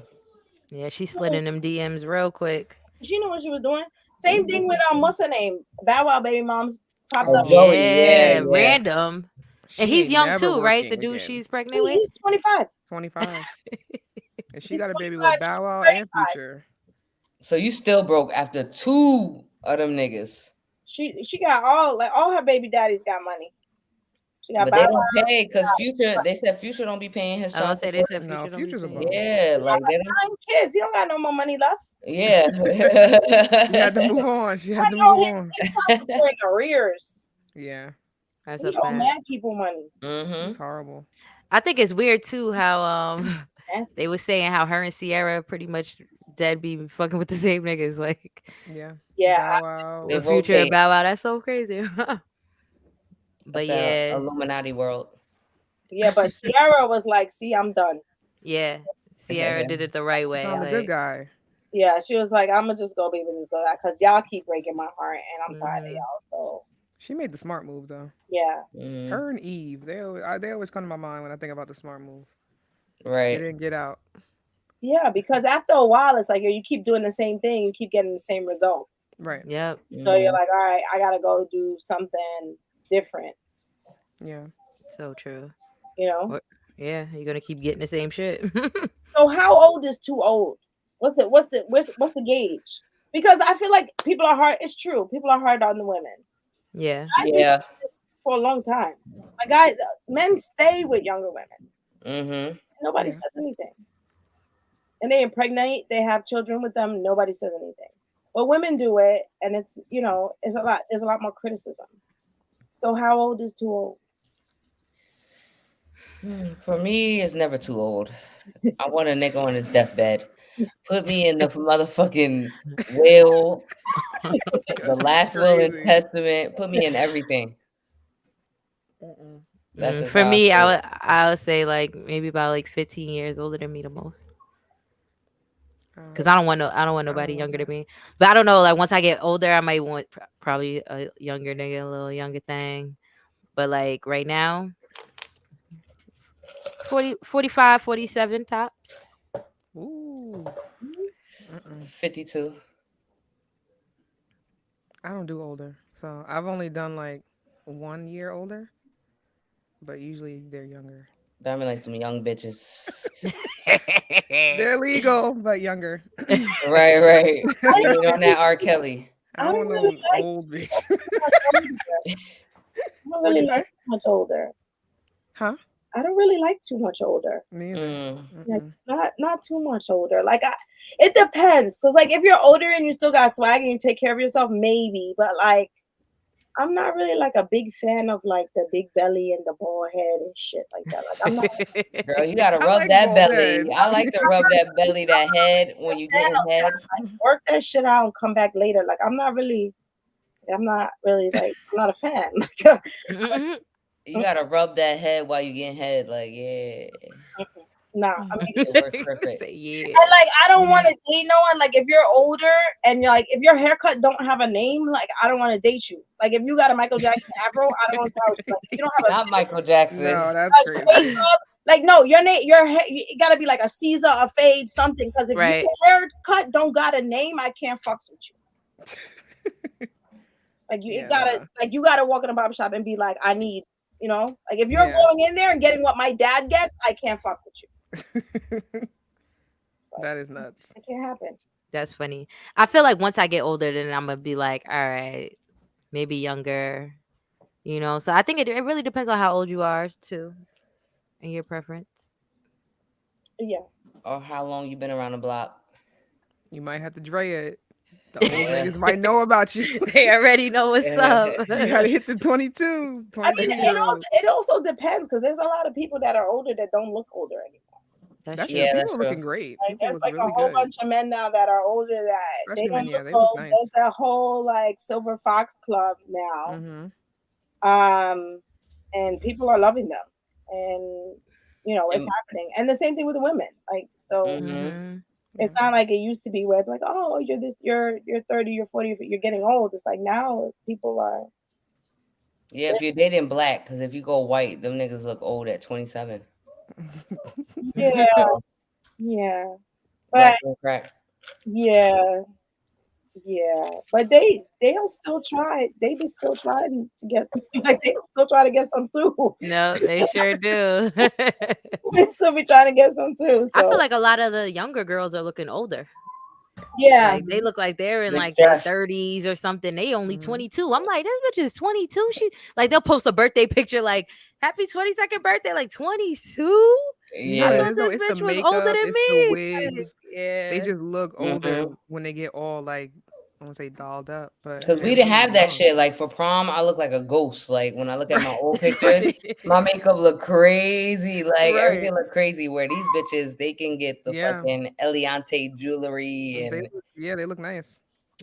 S2: Yeah, she slid in them DMs real quick.
S4: She knew what she was doing. Same thing with what's her name? Bow Wow baby moms popped
S1: Oh,
S4: up.
S3: Oh,
S1: Joey. Yeah,
S2: Yeah,
S3: Joey.
S1: yeah.
S2: random. And
S3: She
S2: he's
S3: ain't
S2: young
S3: never
S2: too, right? The
S3: working
S2: dude
S3: again.
S2: she's pregnant with.
S4: He's 25.
S3: 25. And she
S4: He's
S3: got a baby
S4: 25.
S3: with Bow
S4: She's
S3: Wow and
S4: 35.
S3: Future.
S1: So you still broke after two of them niggas.
S4: She got all her baby daddies got money. She got
S1: But
S4: Bow
S1: they
S4: Wow.
S1: don't pay because Future, they said Future don't be paying his
S2: I was gonna
S1: child
S2: say they
S1: support.
S2: said
S3: No,
S2: Future don't be
S3: Future's a
S2: paying.
S3: bum.
S1: Yeah,
S4: He got
S1: like they
S4: like
S1: don't.
S4: 9 kids. He don't got no more money left.
S1: Yeah.
S3: She had to move on. She
S4: I
S3: had to
S4: know
S3: move
S4: his
S3: on.
S4: child support in arrears.
S3: Yeah.
S2: That's a
S4: He owe
S2: fact.
S4: mad people money.
S3: It's
S1: Hmm.
S3: horrible.
S2: I think it's weird too how they
S4: Nasty.
S2: was saying how her and Sierra pretty much dead be fucking with the same niggas, like
S3: Yeah.
S4: Yeah,
S3: Bow Wow.
S1: They
S2: the Future and
S1: rotate.
S2: Bow Wow. That's so crazy. But
S1: It's a
S2: yeah,
S1: Illuminati world.
S4: yeah, but Sierra was like, "See, I'm done."
S2: yeah. Sierra did it the right
S3: She
S2: way.
S3: found a good
S2: Like
S3: guy.
S4: Yeah, she was like, "I'm gonna just go, baby, just go," because y'all keep breaking my heart, and I'm tired of
S2: Mm-hmm.
S4: y'all. So
S3: She made the smart move though.
S4: yeah,
S1: Mm,
S3: Her and Eve, they always come to my mind when I think about the smart move. They
S1: right.
S3: didn't get out.
S4: yeah, because after a while, it's like you keep doing the same thing, you keep getting the same results.
S3: Right.
S2: Yep.
S4: So you're
S1: Mm,
S4: like, all right, I gotta go do something different,
S3: Yeah.
S2: So true.
S4: you know.
S2: What? Yeah, you're gonna keep getting the same shit.
S4: So how old is too old? What's the gauge? Because I feel like people are hard. It's true, people are hard on the women.
S2: Yeah.
S4: Guys been
S1: yeah.
S4: doing this for a long time. Like guys, men stay with younger women.
S1: Mm-hmm.
S4: Nobody
S3: Yeah.
S4: says anything. And they impregnate, they have children with them, nobody says anything. But women do it, and it's it's a lot. There's a lot more criticism. So how old is too old?
S1: For me, it's never too old. I want a nigga on his deathbed. Put me in the motherfucking will, the
S3: That's
S1: last will and
S3: crazy.
S1: testament. Put me in everything.
S3: Mm-mm.
S1: That's just
S2: For
S1: how I
S2: me,
S1: feel.
S2: I would say like maybe about like 15 years older than me the most. Cause
S3: Um,
S2: I don't want
S3: I
S2: nobody
S3: don't want
S2: younger than
S3: that.
S2: me. But I don't know. Like once I get older, I might want probably a younger nigga, a little younger thing. But like right now, 40, 45, 47 tops.
S3: Ooh.
S4: Mhm.
S3: Mm-mm.
S1: 52.
S3: I don't do older, so I've only done like 1 year older, but usually they're younger.
S1: Diamond like them young bitches.
S3: They're legal, but younger.
S1: Right, right.
S4: I
S1: You
S4: don't
S1: ain't on that R. Kelly.
S3: I
S4: I
S3: don't
S4: don't
S3: want
S4: really
S3: no
S4: like
S3: old bitch.
S4: too much older. I don't
S3: What'd
S4: really
S3: you
S4: like
S3: say?
S4: too much older.
S3: Huh?
S4: I don't really like too much older.
S3: Me either.
S1: Mm.
S4: Like
S3: Mm-mm.
S4: not too much older. It depends. Cause like if you're older and you still got swag and you take care of yourself, maybe. But like I'm not really like a big fan of like the big belly and the bald head and shit like that. Like I'm not
S1: Girl, you gotta
S3: I
S1: rub
S3: like
S1: that
S3: bald
S1: belly.
S3: heads.
S1: I like to rub that belly, that head when you
S4: a fan
S1: getting
S4: of that.
S1: head.
S4: Like work that shit out and come back later. Like I'm not really like I'm not a fan.
S2: Mhm.
S1: You gotta rub that head while you getting head. Like, yeah.
S4: Nah, I mean
S1: It works perfect.
S2: Say yeah.
S4: and like I don't want to date no one. Like if you're older and you're like if your haircut don't have a name, like I don't want to date you. Like if you got a Michael Jackson afro, I don't want to out with you. Like if you don't have
S1: Not Michael Jackson.
S3: No, that's crazy.
S4: makeup, like no, your name, your hair, it gotta be like a Caesar, a fade, something. Because if
S2: Right.
S4: your haircut don't got a name, I can't fucks with you. Like
S3: Yeah, nah.
S4: you gotta walk in a barber shop and be like, I need, like if you're
S3: Yeah.
S4: going in there and getting what my dad gets, I can't fuck with you. Like
S3: That is nuts.
S4: it can't happen.
S2: That's funny. I feel like once I get older, then I'm gonna be like, all right, maybe younger. So I think it really depends on how old you are too, and your preference.
S4: Yeah.
S1: Or how long you been around the block.
S3: You might have to Dre it. The old
S1: Yeah.
S3: niggas might know about you.
S2: They already know what's up.
S3: You gotta hit the 22s,
S4: I mean,
S3: 22 year olds.
S4: it also depends because there's a lot of people that are older that don't look older anymore.
S2: That's
S3: That's true.
S2: true.
S1: Yeah,
S3: People
S1: that's
S3: are
S1: true.
S3: looking great.
S4: Like
S3: People
S4: there's
S3: look
S4: like a
S3: really
S4: whole
S3: good.
S4: bunch of men now that are older that they
S3: Especially
S4: don't
S3: men, yeah,
S4: look
S3: they look
S4: old.
S3: nice.
S4: There's that whole like Silver Fox Club now.
S3: Mm-hmm.
S4: Um, and people are loving them, and it's
S1: And,
S4: happening. And the same thing with the women. Like so,
S1: hmm
S2: Mhm.
S4: it's
S3: Yeah.
S4: not like it used to be where it's like, oh, you're 30, you're 40, you're getting old. It's like now people are.
S1: Yeah, if you're dating black, because if you go white, them niggas look old at 27.
S4: Yeah,
S1: So,
S4: yeah, but
S1: black don't crack.
S4: yeah. Yeah, but they'll still try. They be still trying to get like they still try to get some too.
S2: No, they sure do.
S4: They still be trying to get some too.
S2: I feel
S4: So
S2: like a lot of the younger girls are looking older.
S4: yeah,
S2: Like they look like they're in
S1: They
S2: like their
S1: stressed.
S2: 30s or something. They only
S3: Hmm.
S2: 22. I'm like, this bitch is 22. She like they'll post a birthday picture like happy 22nd birthday, like 22.
S3: You know
S2: I
S3: what it
S1: Yeah.
S2: thought
S3: is though?
S2: this
S3: It's the
S2: bitch was older
S3: makeup,
S2: than
S3: it's the
S2: me. Like,
S3: wigs. They
S2: yeah.
S3: just look older
S1: hmm
S3: when they get all like I won't say dolled up, but
S1: Cause
S3: they're
S1: we didn't
S3: really
S1: have that
S3: young.
S1: shit. Like for prom, I look like a ghost. Like when I look at my old pictures,
S3: Right.
S1: my makeup look crazy. Like
S3: Right.
S1: everything look crazy. Where these bitches, they can get the
S3: Yeah.
S1: fucking Eliante jewelry and
S3: They look nice.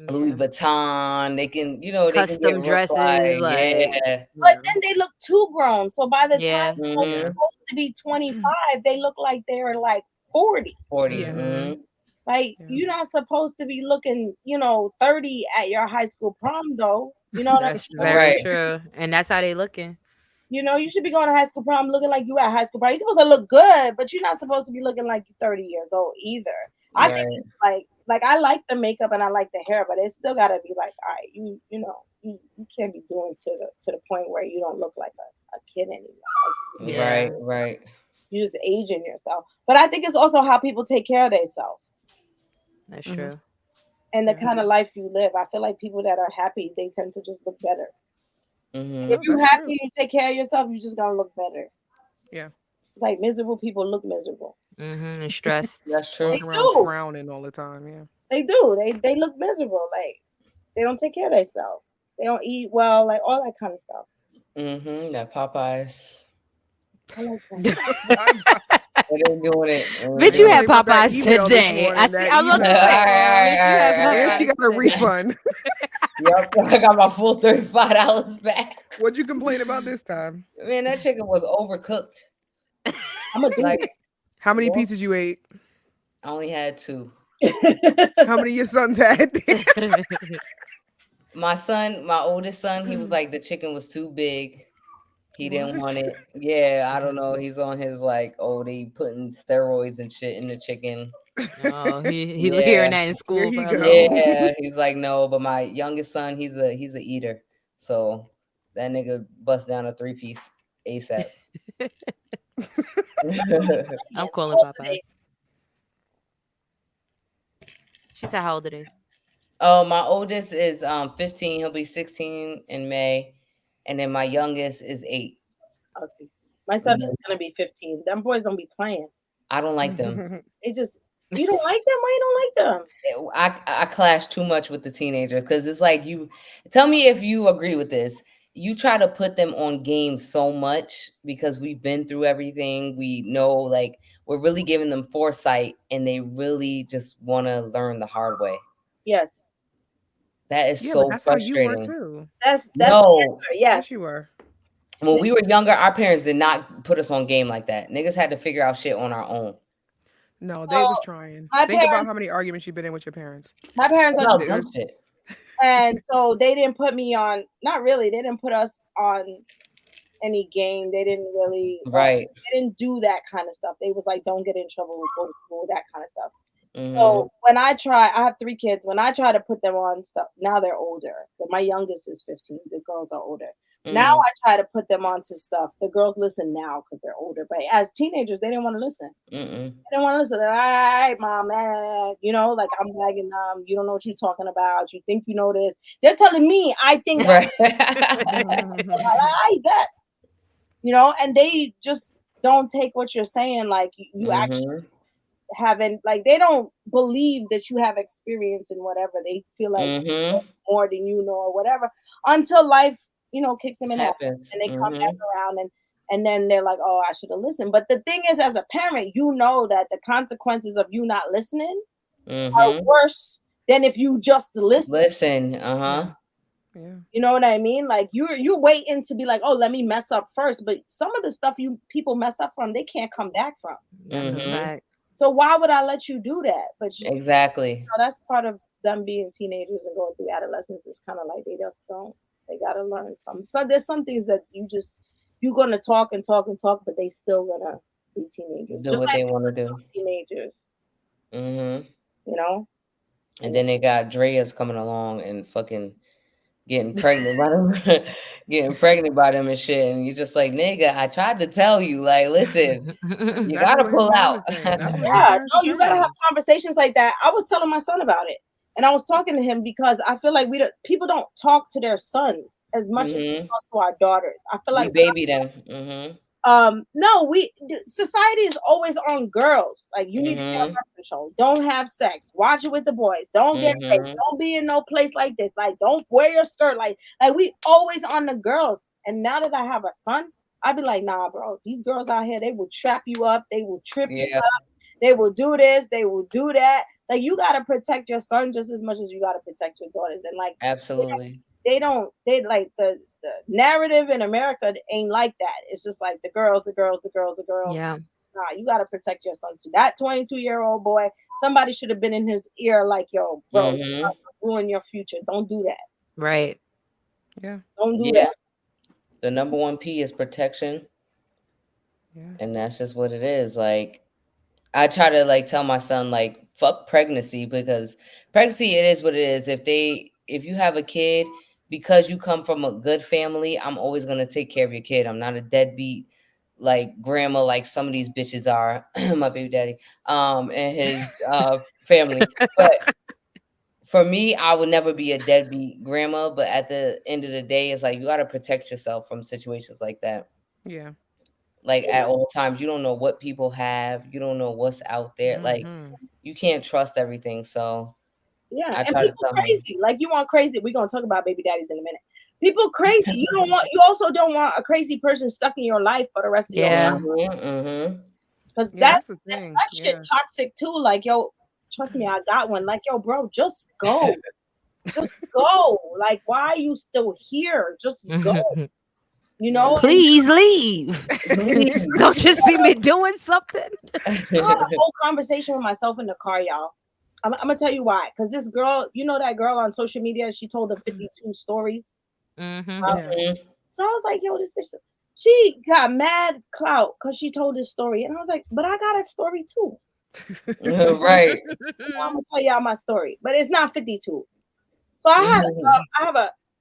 S1: Louis
S2: Yeah.
S1: Vuitton. They can, they can get
S2: Custom
S1: real
S2: dresses,
S1: fly.
S2: like
S1: Yeah.
S4: but
S3: Yeah.
S4: then they look too grown. So by the time
S2: yeah.
S4: they're
S3: Yeah.
S1: hmm
S4: supposed to be 25, they look like they're like 40.
S1: 40.
S3: Yeah.
S2: Mm-hmm.
S1: hmm
S4: Like
S3: Yeah.
S4: you're not supposed to be looking, 30 at your high school prom though. You know what I'm
S2: That's
S4: saying?
S2: very
S1: Right.
S2: true. And that's how they looking.
S4: You should be going to high school prom looking like you at high school prom. You're supposed to look good, but you're not supposed to be looking like you're 30 years old either. I think
S1: Right.
S4: it's like I like the makeup and I like the hair, but it still gotta be like, all right, you can't be doing to the point where you don't look like a kid anymore. Like,
S1: Right.
S2: Yeah,
S1: Right.
S4: you just aging yourself. But I think it's also how people take care of themselves
S2: that's
S3: Hmm.
S2: true.
S4: and the
S3: Yeah.
S4: kind of life you live. I feel like people that are happy, they tend to just look better. If
S3: No,
S1: Mhm.
S4: you
S3: that's
S4: happy
S3: true.
S4: and you take care of yourself, you just gonna look better.
S3: Yeah.
S4: Like miserable people look miserable.
S2: And stressed.
S1: That's
S4: They
S1: true.
S3: Walking around
S4: do.
S3: frowning all the time. Yeah.
S4: They do. They look miserable. Like they don't take care of themselves. They don't eat well. Like all that kind of stuff.
S1: Mhm. That Popeyes.
S4: I like that.
S1: They ain't doing it.
S2: Bitch,
S3: They
S2: you
S3: told
S1: Mhm.
S2: had
S3: me about that
S2: Popeyes
S3: email this
S2: today. I
S3: morning.
S2: see.
S3: That
S2: I'm about
S1: All
S2: to
S3: email.
S2: say,
S1: right.
S2: bitch, you had
S3: And she
S2: Popeyes
S3: got a
S2: today.
S3: refund.
S1: Yep. I got my full $35 back.
S3: What'd you complain about this time?
S1: Man, that chicken was overcooked.
S4: I'm gonna do
S1: Like,
S3: How many
S1: what?
S3: pieces you ate?
S1: I only had two.
S3: How many your sons had?
S1: My son, my oldest son, he was like the chicken was too big. He didn't want
S3: What?
S1: it. Yeah, I don't know. He's on his like, oh, they putting steroids and shit in the chicken.
S2: Oh, he
S1: Yeah,
S2: hearing that in
S3: Here
S2: school
S3: he
S2: probably.
S3: go.
S1: yeah. He's like, no, but my youngest son, he's a eater. So that nigga bust down a 3 piece ASAP.
S2: I'm
S4: How
S2: calling
S4: old are they?
S2: Popeyes. She said, "How old are they?"
S1: Oh, my oldest is 15. He'll be 16 in May, and then my youngest is 8.
S4: Okay. My son
S1: Mhm.
S4: is gonna be 15. Them boys don't be playing.
S1: I don't like them.
S4: They just you don't like them? Why you don't like them?
S1: I clash too much with the teenagers because it's like you tell me if you agree with this. You try to put them on games so much because we've been through everything. We know like we're really giving them foresight and they really just want to learn the hard way.
S4: Yes.
S1: That is
S3: Yeah, but
S1: so
S3: that's how you were
S1: frustrating.
S3: too.
S4: That's the
S1: No,
S4: answer.
S3: Yes,
S4: Yes.
S3: you were.
S1: when we were younger, our parents did not put us on game like that. Niggas had to figure out shit on our own
S3: No, they
S4: So
S3: was trying.
S4: my
S3: Think about how
S4: parents
S3: many arguments you've been in with your parents.
S4: my parents are
S1: about
S3: They
S1: dumb
S3: was
S4: divorced.
S1: shit.
S4: And so they didn't put me on, not really, they didn't put us on any game. They didn't really,
S1: Right.
S4: they didn't do that kind of stuff. They was like, don't get in trouble, go to school, that kind of stuff.
S1: Mhm.
S4: So I have 3 kids. When I try to put them on stuff, now they're older. My youngest is 15. The girls are older. Now
S1: Mhm.
S4: I try to put them onto stuff. The girls listen now because they're older. But as teenagers, they didn't want to listen.
S1: Mm.
S4: They didn't want to listen. All right, mom, like I'm begging them. You don't know what you're talking about. You think you know this. They're telling me I think
S1: Right.
S4: I bet. And they just don't take what you're saying. Like you actually
S1: Mhm.
S4: haven't, like they don't believe that you have experience in whatever. They feel like you know
S1: Mhm.
S4: more than you know or whatever until life, kicks them in the ass
S1: Happens.
S4: and they come back
S1: Mhm.
S4: around and then they're like, oh, I should have listened. But the thing is, as a parent, you know that the consequences of you not listening are
S1: Mhm.
S4: worse than if you just listen.
S1: Listen.
S3: yeah,
S1: Uh-huh.
S3: yeah.
S4: You know what I mean? Like you're waiting to be like, oh, let me mess up first. But some of the stuff you people mess up from, they can't come back from.
S2: That's a
S1: Mhm.
S2: fact.
S4: So why would I let you do that? But
S1: Exactly.
S4: that's part of them being teenagers and going through adolescence. Is kind of like they just don't. They gotta learn some. So there's some things that you're gonna talk and talk and talk, but they still gonna be teenagers,
S1: Do
S4: just
S1: what
S4: like
S1: they
S4: we
S1: want to
S4: were
S1: do.
S4: still teenagers.
S1: Mhm.
S4: You know.
S1: And then they got Drea's coming along and fucking getting pregnant by them, getting pregnant by them and shit. And you're just like, nigga, I tried to tell you, like, listen,
S3: That's
S1: you
S3: exactly
S1: gotta
S3: what his
S1: pull
S3: mom
S1: out.
S3: was saying. That's what his
S4: Yeah,
S3: parents were
S4: no, you gotta have
S3: saying.
S4: conversations like that. I was telling my son about it, and I was talking to him because I feel like people don't talk to their sons as much as we
S1: Mhm.
S4: talk to our daughters. I feel
S1: We
S4: like
S1: baby them. Mhm.
S4: no, society is always on girls. Like you need to take
S1: Mhm.
S4: birth control. Don't have sex. Watch it with the boys. Don't get raped.
S1: Mhm.
S4: Don't be in no place like this. Like don't wear your skirt. Like we always on the girls. And now that I have a son, I'd be like, nah, bro. These girls out here, they will trap you up. They will trip you.
S1: Yeah,
S4: They will do this. They will do that. Like you gotta protect your son just as much as you gotta protect your daughters. And like
S1: absolutely.
S4: they like the narrative in America ain't like that. It's just like the girls, the girls, the girls, the girls.
S2: Yeah.
S4: Nah, you gotta protect your son too. That 22-year-old boy, somebody should have been in his ear like, yo, bro, you
S1: Mm-hmm.
S4: ruin your future. Don't do that.
S2: Right.
S3: Yeah.
S4: Don't do
S1: Yeah.
S4: that.
S1: The number one P is protection,
S3: Yeah.
S1: and that's just what it is. Like I try to like tell my son like fuck pregnancy because pregnancy it is what it is. If you have a kid because you come from a good family, I'm always gonna take care of your kid. I'm not a deadbeat like grandma like some of these bitches are. My baby daddy and his family. But for me, I would never be a deadbeat grandma. But at the end of the day, it's like you gotta protect yourself from situations like that.
S3: Yeah.
S1: Like
S4: Yeah,
S1: at all times, you don't know what people have. You don't know what's out there. Like
S2: Mm-hmm.
S1: you can't trust everything. So
S4: yeah.
S1: I
S4: And
S1: try to
S4: people
S1: tell him.
S4: crazy. Like you want crazy. We're gonna talk about baby daddies in a minute. People crazy. You also don't want a crazy person stuck in your life for the rest of your life.
S2: Yeah.
S1: Mm-hmm.
S4: Because
S3: Yeah, that's the thing.
S4: that shit
S3: Yeah.
S4: toxic too. Like, yo, trust me, I got one. Like, yo, bro, just go. Just go. Like, why are you still here? Just go. You
S3: Yeah.
S4: know? And
S2: Please leave.
S1: Please.
S2: Don't you see me doing something?
S4: I had a whole conversation with myself in the car, y'all. I'm gonna tell you why. Because this girl, you know that girl on social media, she told the 52 stories.
S2: Mm-hmm.
S3: Yeah.
S4: So I was like, yo, this bitch, she got mad clout because she told this story. And I was like, but I got a story too.
S1: Right.
S4: I'm gonna tell y'all my story, but it's not 52. So
S1: Mhm.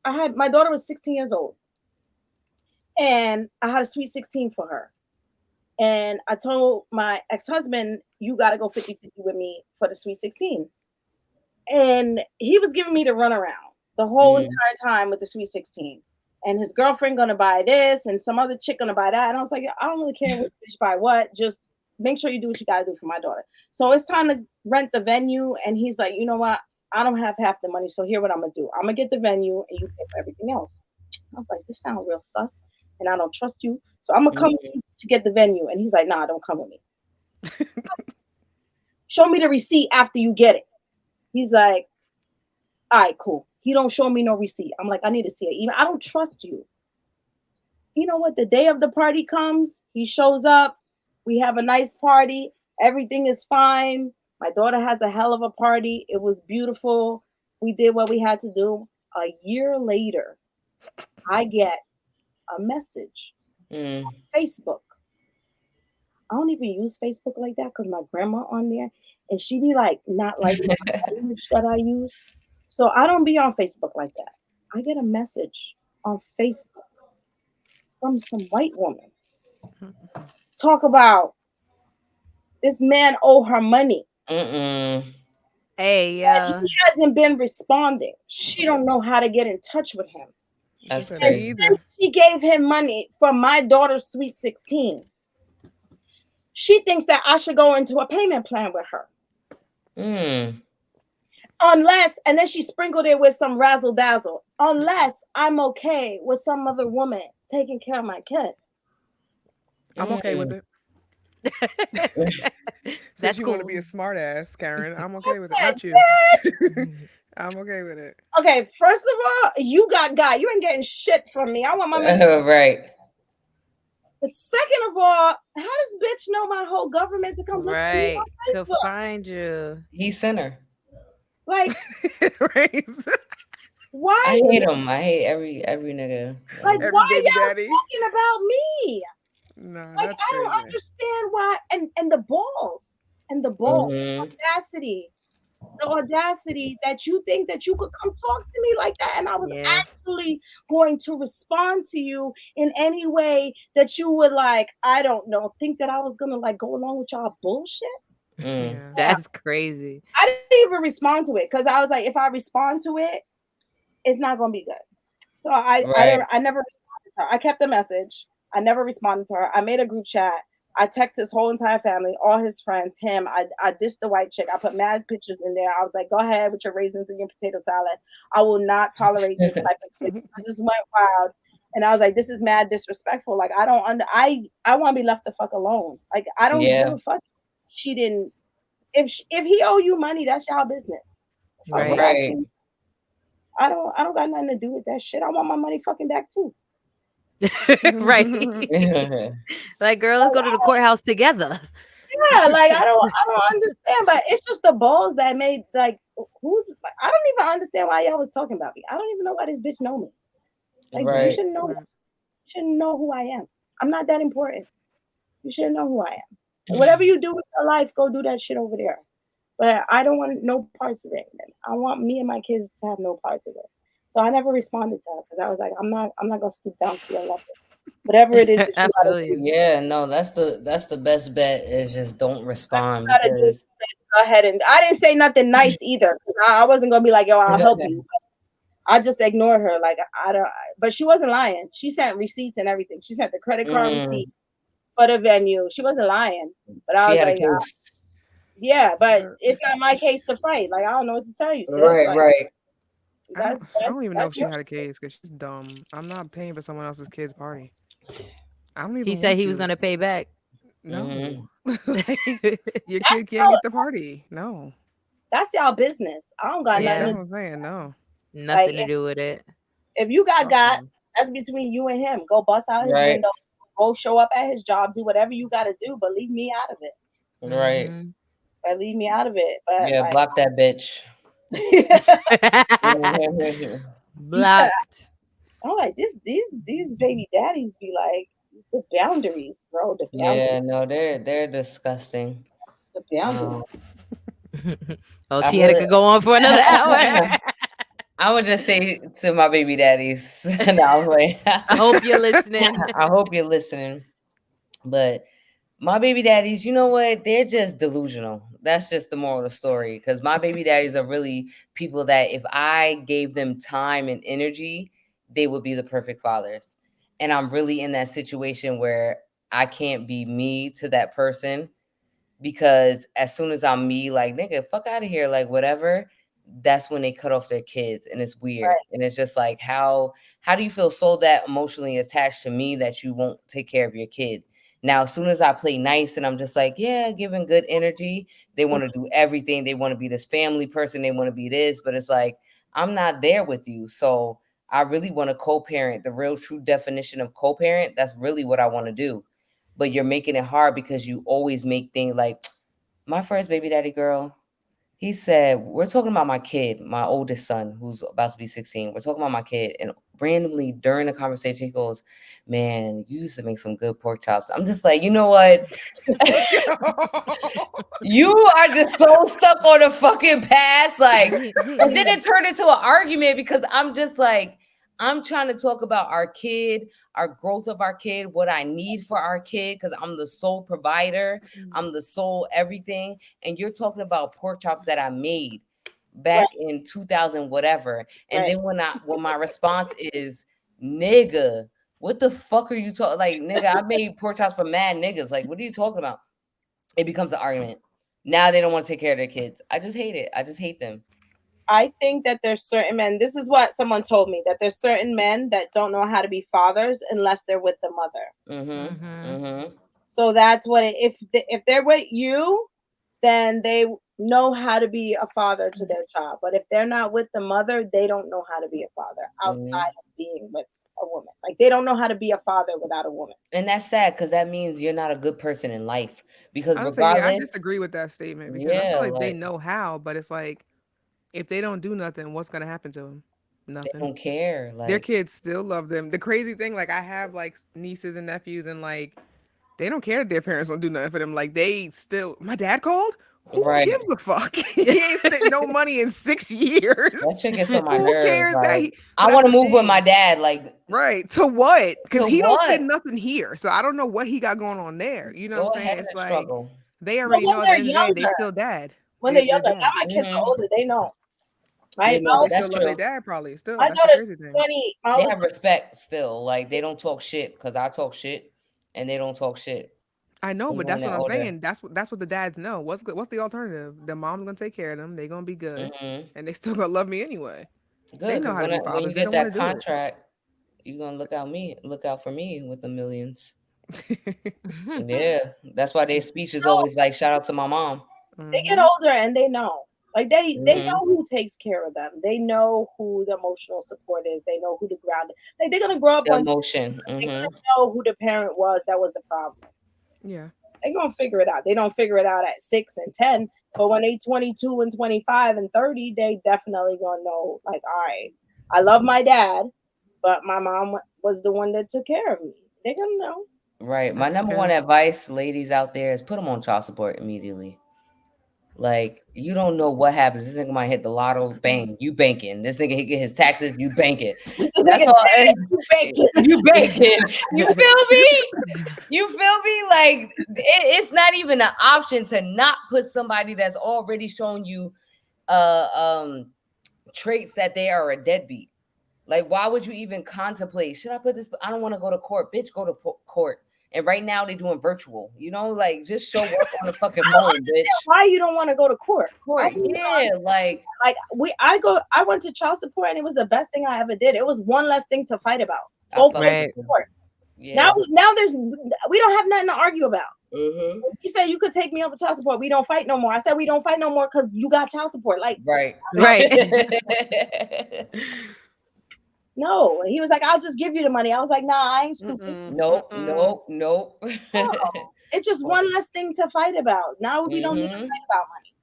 S4: I had my daughter was 16 years old, and I had a sweet 16 for her. And I told my ex-husband, you got to go 50-50 with me for the sweet 16. And he was giving me the runaround the whole
S1: Mm.
S4: entire time with the sweet 16. And his girlfriend gonna buy this, and some other chick gonna buy that. And I was like, I don't really care which bitch buy what. Just make sure you do what you gotta do for my daughter. So it's time to rent the venue. And he's like, you know what? I don't have half the money, so here what I'm gonna do. I'm gonna get the venue, and you pay for everything else. I was like, this sounds real sus, and I don't trust you. So I'm gonna come
S1: Mm.
S4: to get the venue. And he's like, nah, don't come with me. Show me the receipt after you get it. He's like, all right, cool. He don't show me no receipt. I'm like, I need to see it. Even I don't trust you. You know what? The day of the party comes, he shows up. We have a nice party. Everything is fine. My daughter has a hell of a party. It was beautiful. We did what we had to do. A year later, I get a message
S1: Mm.
S4: on Facebook. I don't even use Facebook like that because my grandma on there, and she be like not liking the language that I use. So I don't be on Facebook like that. I get a message on Facebook from some white woman. Talk about this man owe her money.
S1: Mm-mm.
S2: Hey,
S4: And he hasn't been responding. She don't know how to get in touch with him.
S3: She
S1: That's
S3: said
S4: And
S3: me
S1: crazy.
S4: since
S3: either.
S4: she gave him money for my daughter's sweet 16, she thinks that I should go into a payment plan with her.
S1: Mm.
S4: Unless, and then she sprinkled it with some razzle dazzle. Unless I'm okay with some other woman taking care of my kid.
S3: I'm okay with
S1: Mm.
S3: it. Since
S2: that's
S3: you want to
S2: cool.
S3: be a smart ass, Karen, I'm
S4: I
S3: okay with it.
S4: said,
S3: Not you.
S4: bitch.
S3: I'm okay with it.
S4: Okay, first of all, you got God. You ain't getting shit from me. I want my money.
S1: Right.
S4: Second of all, how does bitch know my whole government to come look for me
S2: Right.
S4: on
S2: To
S4: Facebook?
S2: find you.
S1: He sent her.
S4: Like,
S3: Right?
S1: I
S4: why?
S1: hate him. I hate every nigga.
S4: Like,
S1: Like,
S4: why
S3: Every baby
S4: y'all
S3: daddy.
S4: talking about me?
S3: Nah,
S4: Like,
S3: that's
S4: I don't
S3: crazy.
S4: understand why. And the balls, and the balls,
S1: mm-hmm.
S4: audacity, the audacity that you think that you could come talk to me like that, and I was
S2: Yeah.
S4: actually going to respond to you in any way that you would like. I don't know. Think that I was gonna like go along with y'all bullshit.
S1: Mm.
S3: Yeah.
S2: That's crazy.
S4: I didn't even respond to it because I was like, if I respond to it, it's not gonna be good. So
S1: Right.
S4: I never responded to her. I kept the message. I never responded to her. I made a group chat. I text his whole entire family, all his friends, him. I dissed the white chick. I put mad pictures in there. I was like, go ahead with your raisins and your potato salad. I will not tolerate this type of shit. I just went wild. And I was like, this is mad disrespectful. Like I want to be left the fuck alone. Like I don't give
S1: Yeah.
S4: a fuck. She didn't if he owe you money, that's y'all business. Fuck you
S2: Right.
S4: asking
S1: Right.
S4: me. I don't got nothing to do with that shit. I want my money fucking back too.
S2: Right. Like, girl, let's go to the courthouse together.
S4: Yeah, like I don't understand, but it's just the balls that made like who like, I don't even understand why y'all was talking about me. I don't even know why this bitch know me. Like you
S1: Right.
S4: should know
S3: Right.
S4: you should know who I am. I'm not that important. You should know who I am. And whatever you do with your life, go do that shit over there. But I don't want no parts of it. And I want me and my kids to have no parts of it. So I never responded to her because I was like, I'm not gonna stoop down to your level. Whatever it is that
S2: I
S4: you gotta
S2: feel
S4: do,
S2: you.
S1: Yeah, no, that's the best bet is just don't
S4: whatever you
S1: respond
S4: gotta do,
S1: because
S4: sis, go ahead. And I didn't say nothing nice either. 'Cause I wasn't gonna be like, yo, I'll help you. I just ignored her. Like I don't. But she wasn't lying. She sent receipts and everything. She sent the credit card receipt
S1: mm,
S4: for the venue. She wasn't lying. But I
S1: she
S4: was
S1: had a
S4: like,
S1: case.
S4: yeah, but
S3: But
S4: it's not my case to fight. Like I don't know what to tell you, sis.
S1: Right,
S4: Like
S1: right.
S3: I don't. I don't even know if
S4: that's
S3: she
S4: your
S3: had a case because she's dumb. I'm not paying for someone else's kid's party. I don't
S2: He
S3: even
S2: said
S3: want
S2: he was
S3: to.
S2: gonna pay back.
S3: No,
S1: Hmm.
S3: like your
S4: that's
S3: kid can't
S4: y'all
S3: get the party. No,
S4: that's y'all business. I don't got
S3: that's
S2: Yeah,
S4: nothing.
S3: what I'm saying. No.
S4: Like
S2: nothing to do with it.
S4: if you got,
S3: Uh-uh.
S4: that's between you and him. Go bust out his
S1: Right,
S4: window. Go show up at his job. Do whatever you got to do, but leave me out of it.
S1: right.
S2: Hmm.
S4: But leave me out of it. But
S1: Yeah,
S4: like,
S1: block that bitch. Mhm.
S4: yeah,
S2: Blocked.
S4: I'm like these baby daddies be like the boundaries, bro. The
S1: Yeah,
S4: boundaries.
S1: no, they're disgusting.
S4: The boundaries.
S1: Um,
S2: Oh,
S1: I
S2: Tiana
S1: would
S2: could go on for another hour.
S1: I would just say to my baby daddies, no, I'm like,
S2: I hope you're listening.
S1: I hope you're listening. But my baby daddies, you know what? They're just delusional. That's just the moral of the story. Because my baby daddies are really people that if I gave them time and energy, they would be the perfect fathers. And I'm really in that situation where I can't be me to that person because as soon as I'm me, like nigga, fuck out of here, like whatever, that's when they cut off their kids, and it's weird.
S4: Right.
S1: And it's just like how do you feel so that emotionally attached to me that you won't take care of your kid? Now, as soon as I play nice and I'm just like, yeah, giving good energy, they want to do everything. They want to be this family person. They want to be this, but it's like I'm not there with you. So I really want to co-parent. The real true definition of co-parent, that's really what I want to do, but you're making it hard because you always make things like my first baby daddy girl. He said, we're talking about my kid, my oldest son, who's about to be 16. We're talking about my kid. And randomly during the conversation, he goes, man, you used to make some good pork chops. I'm just like, you know what? You are just so stuck on the fucking past. Like, and then it turned into an argument because I'm just like, I'm trying to talk about our kid, our growth of our kid, what I need for our kid, because I'm the sole provider, I'm the sole everything. And you're talking about pork chops that I made
S4: Right.
S1: back in 2000, whatever. And
S4: Right.
S1: then when my response is, nigga, what the fuck are you talking? Like, nigga, I made pork chops for mad niggas. Like, what are you talking about? It becomes an argument. Now they don't want to take care of their kids. I just hate it. I just hate them.
S4: I think that there's certain men. This is what someone told me that there's certain men that don't know how to be fathers unless they're with the mother.
S1: Mhm.
S2: Hmm.
S1: Mhm.
S4: So that's what if they're with you, then they know how to be a father to their child. But if they're not with the mother, they don't know how to be a father outside
S1: Mhm.
S4: of being with a woman. Like they don't know how to be a father without a woman.
S1: And that's sad because that means you're not a good person in life. Because
S3: I'll say, yeah, I
S1: regardless,
S3: disagree with that statement because I feel
S1: yeah,
S3: like they
S1: like
S3: know how, but it's like if they don't do nothing, what's gonna happen to them?
S1: they
S3: Nothing.
S1: don't care.
S3: Their
S1: Like,
S3: kids still love them. The crazy thing, like I have like nieces and nephews, and like they don't care if their parents don't do nothing for them. Like they still, my dad called. Who
S1: right.
S3: gives a fuck? He ain't spent no money in 6 years.
S1: That shit gets on my
S3: Who
S1: nerves.
S3: cares that
S1: Like,
S3: he? So
S1: I
S3: that's
S1: want to
S3: the
S1: move with my
S3: thing,
S1: dad. Like,
S3: right? To what? Because
S1: to
S3: he don't send
S1: what?
S3: nothing here. So I don't know what he got going on there. You know what I'm
S1: Go
S3: saying?
S1: ahead
S3: It's
S1: and
S3: like
S1: struggle.
S3: they
S4: But
S3: already
S4: when
S3: know at the
S4: they're
S3: end of the day they
S4: younger,
S3: still dad.
S4: when they're
S3: They're
S4: younger, now
S3: dad.
S4: my kids are
S1: Mhm.
S4: older, they know.
S1: Yeah,
S4: Right?
S3: But
S1: no,
S3: they
S1: that's
S3: still love their
S1: true.
S3: dad probably. Still,
S4: My
S3: that's the
S4: daughter's
S3: crazy thing.
S4: 20. My
S1: They
S4: oldest.
S1: have respect still. Like, they don't talk shit because I talk shit, and they don't talk shit.
S3: I know,
S1: Even
S3: but
S1: when
S3: that's
S1: they're
S3: what I'm
S1: older.
S3: saying. That's what the dads know. What's the alternative? The mom's gonna take care of them. They gonna be good,
S1: Mhm.
S3: and they still gonna love me anyway. They
S1: Good,
S3: know
S1: because
S3: how to be
S1: when you
S3: fathers. They
S1: get
S3: don't want to
S1: that
S3: do it.
S1: contract, you're gonna look out for me with the millions. Yeah, that's why their speech is
S4: No,
S1: always like, "Shout out to my mom."
S4: they get
S3: Hmm.
S4: older and they know. Like they
S1: Mhm.
S4: know who takes care of them. They know who the emotional support is. They know who the ground. Like they're gonna grow up
S1: The
S4: one.
S1: emotion.
S4: They're
S1: Mhm.
S4: gonna know who the parent was that was the problem.
S3: Yeah.
S4: They're gonna figure it out. They don't figure it out at 6 and 10, but when they 22 and 25 and 30, they definitely gonna know. Like, all right, I love my dad, but my mom was the one that took care of me. They're gonna know.
S1: Right. My
S2: That's
S1: number one
S2: true.
S1: advice, ladies out there, is put them on child support immediately. Like, you don't know what happens. This nigga might hit the lotto, bang, you banking. This nigga get his taxes, you banking.
S4: Just like
S1: That's
S4: a
S1: all.
S4: dad, you bacon.
S1: You banking. You feel me? You feel me? Like it's not even an option to not put somebody that's already shown you uh traits that they are a deadbeat. Like, why would you even contemplate? Should I put this? I don't want to go to court, bitch. Go to court. And right now they're doing virtual. Like just show up on the fucking
S4: I don't
S1: phone,
S4: understand
S1: bitch.
S4: why you don't want to go to court. I
S1: Court,
S4: really don't
S1: yeah. Like
S4: like I went to child support and it was the best thing I ever did. It was one less thing to fight about.
S1: I
S4: Both
S1: fuck
S4: ways
S1: with
S2: Right.
S4: of
S1: you.
S4: court.
S1: Yeah.
S4: Now we don't have nothing to argue about.
S1: Mm-hmm.
S4: You said you could take me over child support. We don't fight no more. I said we don't fight no more because you got child support. Like,
S1: Right.
S2: Right.
S4: no. And he was like, I'll just give you the money. I was like, nah, I ain't stupid.
S3: Mm-mm.
S1: Nope.
S3: Mm-mm.
S1: Nope. Nope.
S4: No. It's just one less thing to fight about. Now we don't need to
S1: Mm-hmm.
S4: fight about money.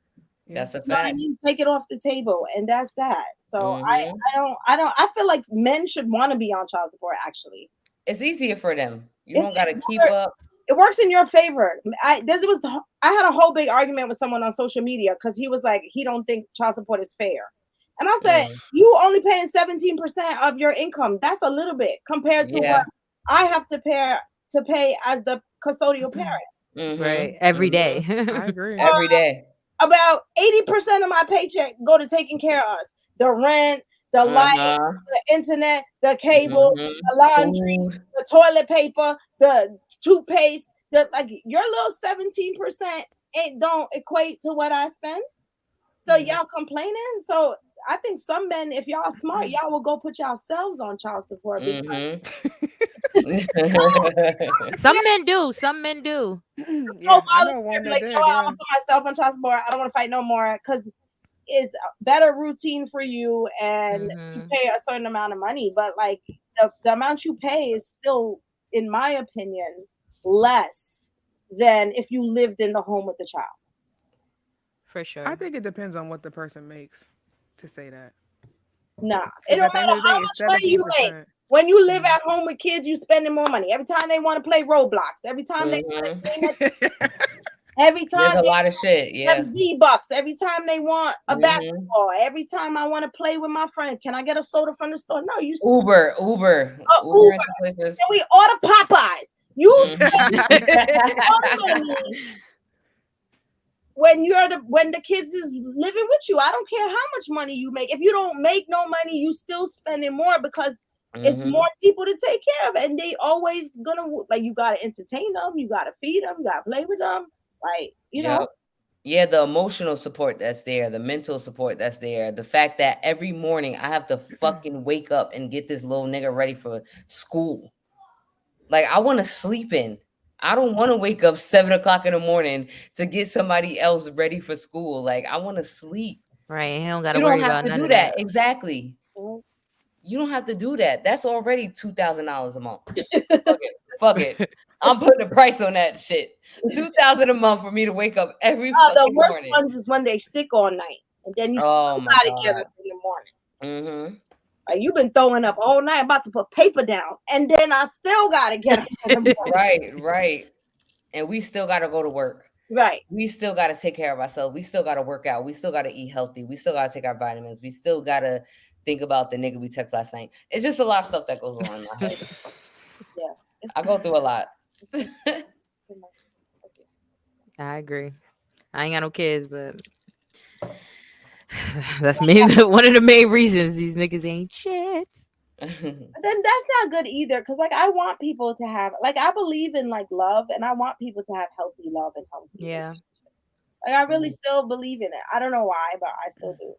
S3: Yeah.
S1: That's a
S4: You know what I
S1: fact.
S4: mean? Take it off the table, and that's that. So
S1: Mm-hmm.
S4: I feel like men should want to be on child support. Actually,
S1: It's easier for them. You
S4: it's
S1: don't gotta keep
S4: better.
S1: up.
S4: It works in your favor. I had a whole big argument with someone on social media because he was like he don't think child support is fair, and I said
S1: Mm.
S4: you only paying 17% of your income. That's a little bit compared to what
S1: Yeah.
S4: I have to pay as the custodial parent.
S2: Right.
S1: Mm-hmm.
S2: Every
S1: Mm-hmm.
S2: day.
S3: I agree.
S4: Or
S1: Every day.
S4: about 80% of my paycheck go to taking care of us. The rent, the light,
S1: Uh-huh.
S4: the internet, the cable,
S1: Mm-hmm.
S4: the laundry,
S1: Food.
S4: the toilet paper, the toothpaste. Like your little 17% ain't don't equate to what I spend. So
S3: Yeah.
S4: y'all complaining. So I think some men, if y'all smart, y'all will go put yourselves on child support because
S1: Mm-hmm.
S2: Some men do. Some men do.
S4: so
S3: Yeah. I know
S4: volunteer
S3: one
S4: be
S3: that
S4: like, you know
S3: did.
S4: what, I'm
S3: Yeah.
S4: gonna put myself on child support. I don't want to fight no more because it's a better routine for you and you
S2: Hmm.
S4: pay a certain amount of money. But like the amount you pay is still, in my opinion, less than if you lived in the home with the child.
S2: For
S3: I
S2: sure.
S3: think it depends on what the person makes to say that.
S4: Nah, it
S3: Because
S4: don't
S3: at the end of
S4: matter
S3: the
S4: how
S3: day, it's
S4: much money you make.
S3: 17%.
S4: When you live
S3: Mhm.
S4: at home with kids, you spending more money. Every time they want to play Roblox,
S1: Mm-hmm.
S4: every
S1: There's
S4: time
S1: a
S4: they
S1: lot of shit.
S4: have
S1: Yeah.
S4: V-Bucks, every time they want a
S1: Mm-hmm.
S4: basketball, every time I want to play with my friend, can I get a soda from the store? No, you
S1: Uber
S4: Uber.
S1: into
S4: Can
S1: places.
S4: we order Popeyes? You spend
S1: Mm-hmm.
S4: more money when the kids is living with you. I don't care how much money you make. If you don't make no money, you still spending more because it's
S1: Mm-hmm.
S4: more people to take care of, and they always gonna like you gotta entertain them, you gotta feed them, you gotta play with them, like
S1: Yep. Yeah, the emotional support that's there, the mental support that's there, the fact that every morning I have to fucking wake up and get this little nigga ready for school. Like, I want to sleep in. I don't want to wake up 7 o'clock in the morning to get somebody else ready for school. Like, I want to sleep.
S2: Right. He don't got to
S1: You don't
S2: worry
S1: have
S2: about
S1: to
S2: none
S1: do
S2: of
S1: that.
S2: that.
S1: Exactly.
S4: Mhm.
S1: You don't have to do that. That's already $2,000 a month. Fuck it. Fuck it. I'm putting a price on that shit. 2,000 a month for me to wake up every
S4: The
S1: fucking
S4: worst
S1: morning.
S4: ones is when they sick all night, and then you still
S1: Oh my
S4: gotta get
S1: god.
S4: up in the morning.
S1: Mm-hmm.
S4: Like you've been throwing up all night, about to put paper down, and then I still gotta get up in the morning.
S1: Right, right. And we still got to go to work.
S4: Right.
S1: We still got to take care of ourselves. We still got to work out. We still got to eat healthy. We still got to take our vitamins. We still got to think about the nigga we text last night. It's just a lot of stuff that goes on in my head.
S4: Yeah. It's
S1: I go through a lot.
S4: too much. Okay.
S2: I agree. I ain't got no kids, but that's me. One of the main reasons these niggas ain't shit.
S4: But then that's not good either, because like I want people to have like I believe in like love, and I want people to have healthy love and healthy
S2: Yeah.
S4: relationships. Like I really still believe in it. I don't know why, but I still do.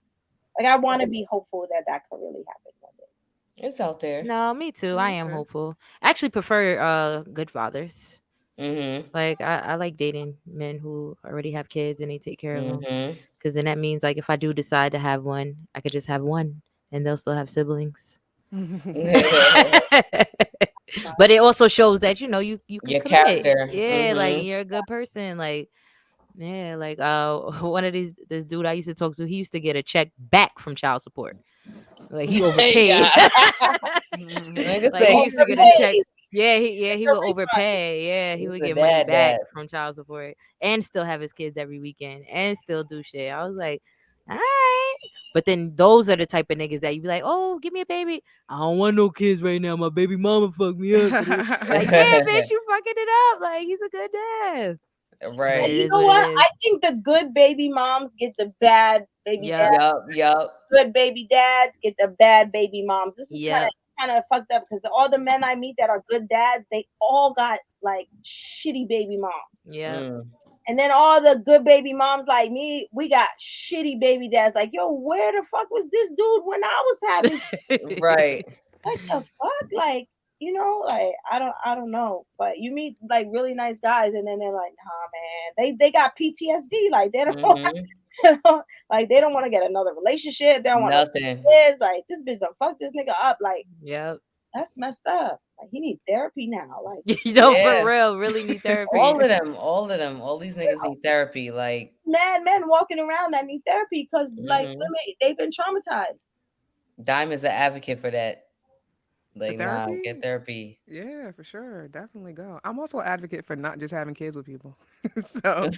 S4: Like I want to be hopeful that that could really happen one day.
S1: It's out there.
S2: No, me too. I am
S3: Okay.
S2: hopeful. I actually prefer good fathers.
S1: Mhm.
S2: Like I like dating men who already have kids and they take care of them,
S1: Mhm.
S2: because then that means like if I do decide to have one, I could just have one and they'll still have siblings. But it also shows that you could
S1: Your
S2: commit.
S1: character.
S2: Yeah, like
S1: Mhm.
S2: you're a good person. Like yeah, like one of these this dude I used to talk to, he used to get a check back from child support. Like he overpaid.
S1: Yeah. Nigga
S2: Like
S1: said
S2: he
S1: he
S2: used to get a check.
S4: Overpaid.
S2: Yeah, he
S4: Your
S2: would
S4: refund.
S2: overpay. Yeah, he
S1: he's
S2: would
S1: a
S2: get money
S1: dad
S2: back
S1: dad.
S2: from child support and still have his kids every weekend and still do shit. I was like, all right. But then those are the type of niggas that you be like, oh, give me a baby. I don't want no kids right now. My baby mama fucked me up today. Like, yeah, bitch, you fucking it up. Like, he's a good dad. But
S4: And
S2: it
S1: Right.
S4: you
S2: is
S4: know
S2: what it
S4: what? I
S2: is.
S4: think the good baby moms get the bad baby
S2: Yep.
S4: dads.
S1: Yup, yup.
S4: Good baby dads get the bad baby moms. This is kind
S2: Yep.
S4: of kind of fucked up because all the men I meet that are good dads, they all got like shitty baby moms.
S2: Yep.
S1: Mm.
S4: And then all the good baby moms like me, we got shitty baby dads. Like, yo, where the fuck was this dude when I was having
S1: Right.
S4: what the fuck? Like, like I don't know. But you meet like really nice guys and then they're like, nah man. They got PTSD. Like they don't
S1: Mhm.
S4: like they don't want to get another relationship. They don't want no
S1: Nothing.
S4: kids. Like this bitch don't fuck this nigga up. Like
S2: Yep.
S4: that's messed up. Like he need therapy now. Like
S2: For
S1: Yeah.
S2: real, really need therapy.
S1: All of them. All of them. All these niggas need therapy. Like,
S4: mad men walking around that need therapy because like
S1: mhm.
S4: women they've been traumatized.
S1: Diamond's an advocate for that.
S3: For
S1: Like, nah, get
S3: therapy?
S1: therapy.
S3: Yeah, for sure. Definitely go. I'm also an advocate for not just having kids with people. So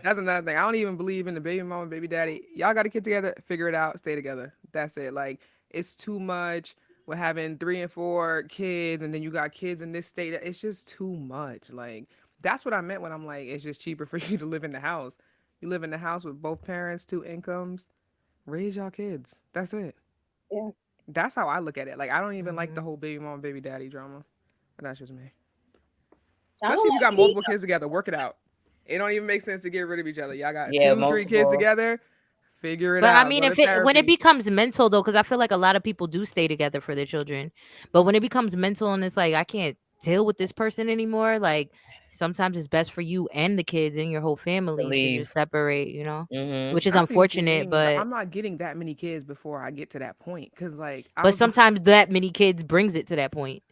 S3: that's another thing. I don't even believe in the baby mama, baby daddy. Y'all got to get together, figure it out, stay together. That's it. Like, it's too much. We're having 3 and 4 kids, and then you got kids in this state. It's just too much. Like, that's what I meant when I'm like, it's just cheaper for you to live in the house. You live in the house with both parents, 2 incomes, raise y'all kids. That's it.
S4: Yeah.
S3: That's how I look at it. Like, I don't even like the
S2: Mhm.
S3: whole baby mama, baby daddy drama. But that's just me.
S4: I don't
S3: Especially if you
S4: like
S3: got
S4: it
S3: multiple
S4: either.
S3: kids together, work it out. It don't even make sense to get rid of each other. Y'all got
S1: Yeah,
S3: 2, 3 kids
S1: multiple.
S3: together, figure it
S2: But I
S3: out.
S2: mean,
S3: Go to
S2: if it when it
S3: therapy.
S2: becomes mental though, because I feel like a lot of people do stay together for their children, but when it becomes mental and it's like I can't deal with this person anymore, like sometimes it's best for you and the kids and your whole
S1: To
S2: family to just
S1: leave.
S2: separate,
S1: Mhm.
S2: which is
S3: I see what you
S2: unfortunate,
S3: mean, but
S2: but
S3: I'm not getting that many kids before I get to that point. Cause like I
S2: but
S3: was before,
S2: sometimes that many kids brings it to that point.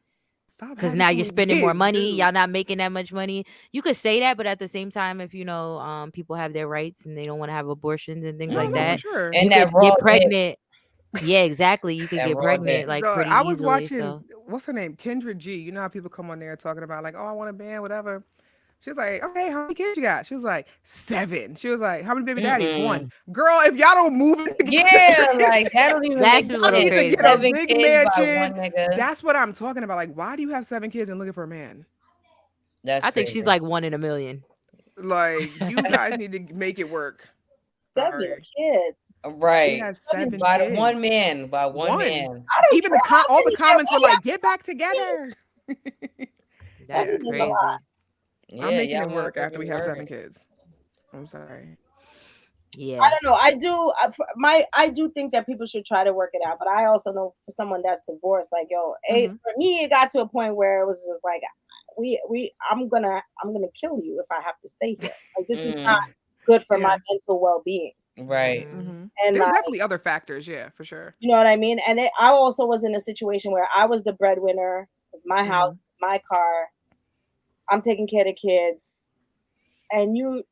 S3: stop
S2: Cause
S3: having
S2: now
S3: so
S2: you're
S3: many
S2: spending more
S3: kids,
S2: money.
S3: dude.
S2: Y'all not making that much money. You could say that, but at the same time, if people have their rights and they don't want to have abortions and things
S3: No,
S2: like
S3: no, for
S1: Mhm.
S2: that,
S3: sure.
S2: you
S1: And that
S2: could
S1: raw
S2: get
S1: dick.
S2: pregnant. Yeah, exactly. You could
S1: That
S2: get
S1: raw dick.
S2: pregnant like
S3: No,
S2: pretty
S3: I was
S2: easily.
S3: watching
S2: So
S3: what's her name? Kendra G. You know how people come on there talking about like, oh, I want a band, whatever. She was like, okay, how many kids you got? She was like, 7. She was like, how many baby daddies? One.
S1: Mm-mm.
S3: Girl, if y'all don't move in
S1: Yeah,
S3: together,
S1: like that don't even make
S2: that's a
S3: y'all
S2: little
S3: need
S1: sense.
S3: to get a
S2: crazy.
S1: 7
S3: big
S1: kids by
S3: mansion.
S1: one nigga.
S3: That's what I'm talking about. Like, why do you have 7 kids and looking for a man?
S1: That's
S2: I think she's
S1: crazy.
S2: like one in a million.
S3: Like, you guys need to make it work.
S4: 7
S3: Sorry.
S4: kids.
S3: She
S1: Right.
S3: has
S4: Seven
S3: seven
S1: By the
S4: kids.
S1: one
S3: kids.
S1: man, by one
S3: One.
S1: man.
S4: I don't
S3: Even
S4: care how
S3: all the
S4: many there
S3: comments were
S4: were.
S3: like, get back together.
S2: That's
S4: Seven
S3: Yeah.
S4: is a lot.
S2: crazy.
S3: I'm
S1: Yeah,
S3: making
S1: y'all
S3: it work after
S1: motherfuckers
S3: we have
S1: work.
S3: 7 kids. I'm sorry.
S4: I
S2: Yeah.
S4: don't know. I do think that people should try to work it out, but I also know for someone that's divorced, like yo,
S3: Hmm.
S4: for me, it got to a point where it was just like, I'm gonna kill you if I have to stay here. Like this is not
S1: Mm,
S4: good for my
S3: Yeah.
S4: mental well being,
S1: right.
S2: Hmm.
S3: Hmm.
S4: and
S3: There's
S4: like
S3: definitely other factors. Yeah, for sure.
S4: you know what I mean. And I also was in a situation where I was the breadwinner. It was my house,
S3: Hmm.
S4: my car. I'm taking care of the kids, and you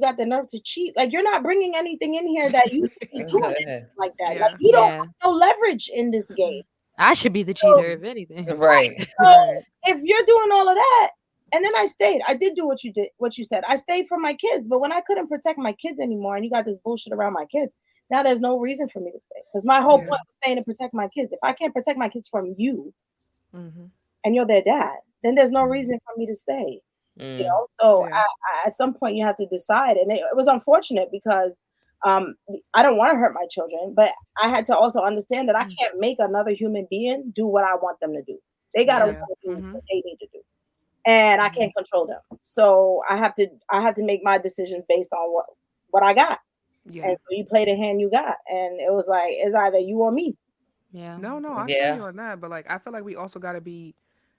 S4: got the nerve to cheat. Like you're not bringing anything in here that you should be doing it like that. Like
S3: Yeah.
S4: you don't
S2: Yeah.
S4: have no leverage in this game.
S2: I should be the
S4: So,
S2: cheater if anything.
S1: Right.
S4: so
S3: Right.
S4: if you're doing all of that, and then I stayed, I did do what you did, what you said. I stayed for my kids, but when I couldn't protect my kids anymore, and you got this bullshit around my kids, now there's no reason for me to stay. Because my whole point
S3: Yeah.
S4: was staying to protect my kids. If I can't protect my kids from you,
S3: Hmm.
S4: and you're their dad, then there's no
S3: Hmm.
S4: reason for me to stay.
S1: Mm,
S4: So
S3: Yeah.
S4: at some point you have to decide, and it was unfortunate because um, I don't want to hurt my children, but I had to also understand that I can't make another human being do what I want them to do. They gotta
S2: Yeah.
S3: Yeah.
S4: want to do
S3: Hmm.
S4: what they need to do, and I
S3: Hmm.
S4: can't control them. So I have to make my decisions based on what I got, and
S3: Yeah.
S4: so you play the hand you got, and it was like it's either you or me.
S2: Yeah.
S3: No, no, I feel
S1: yeah.
S3: you on that. But like, I feel like we also got to be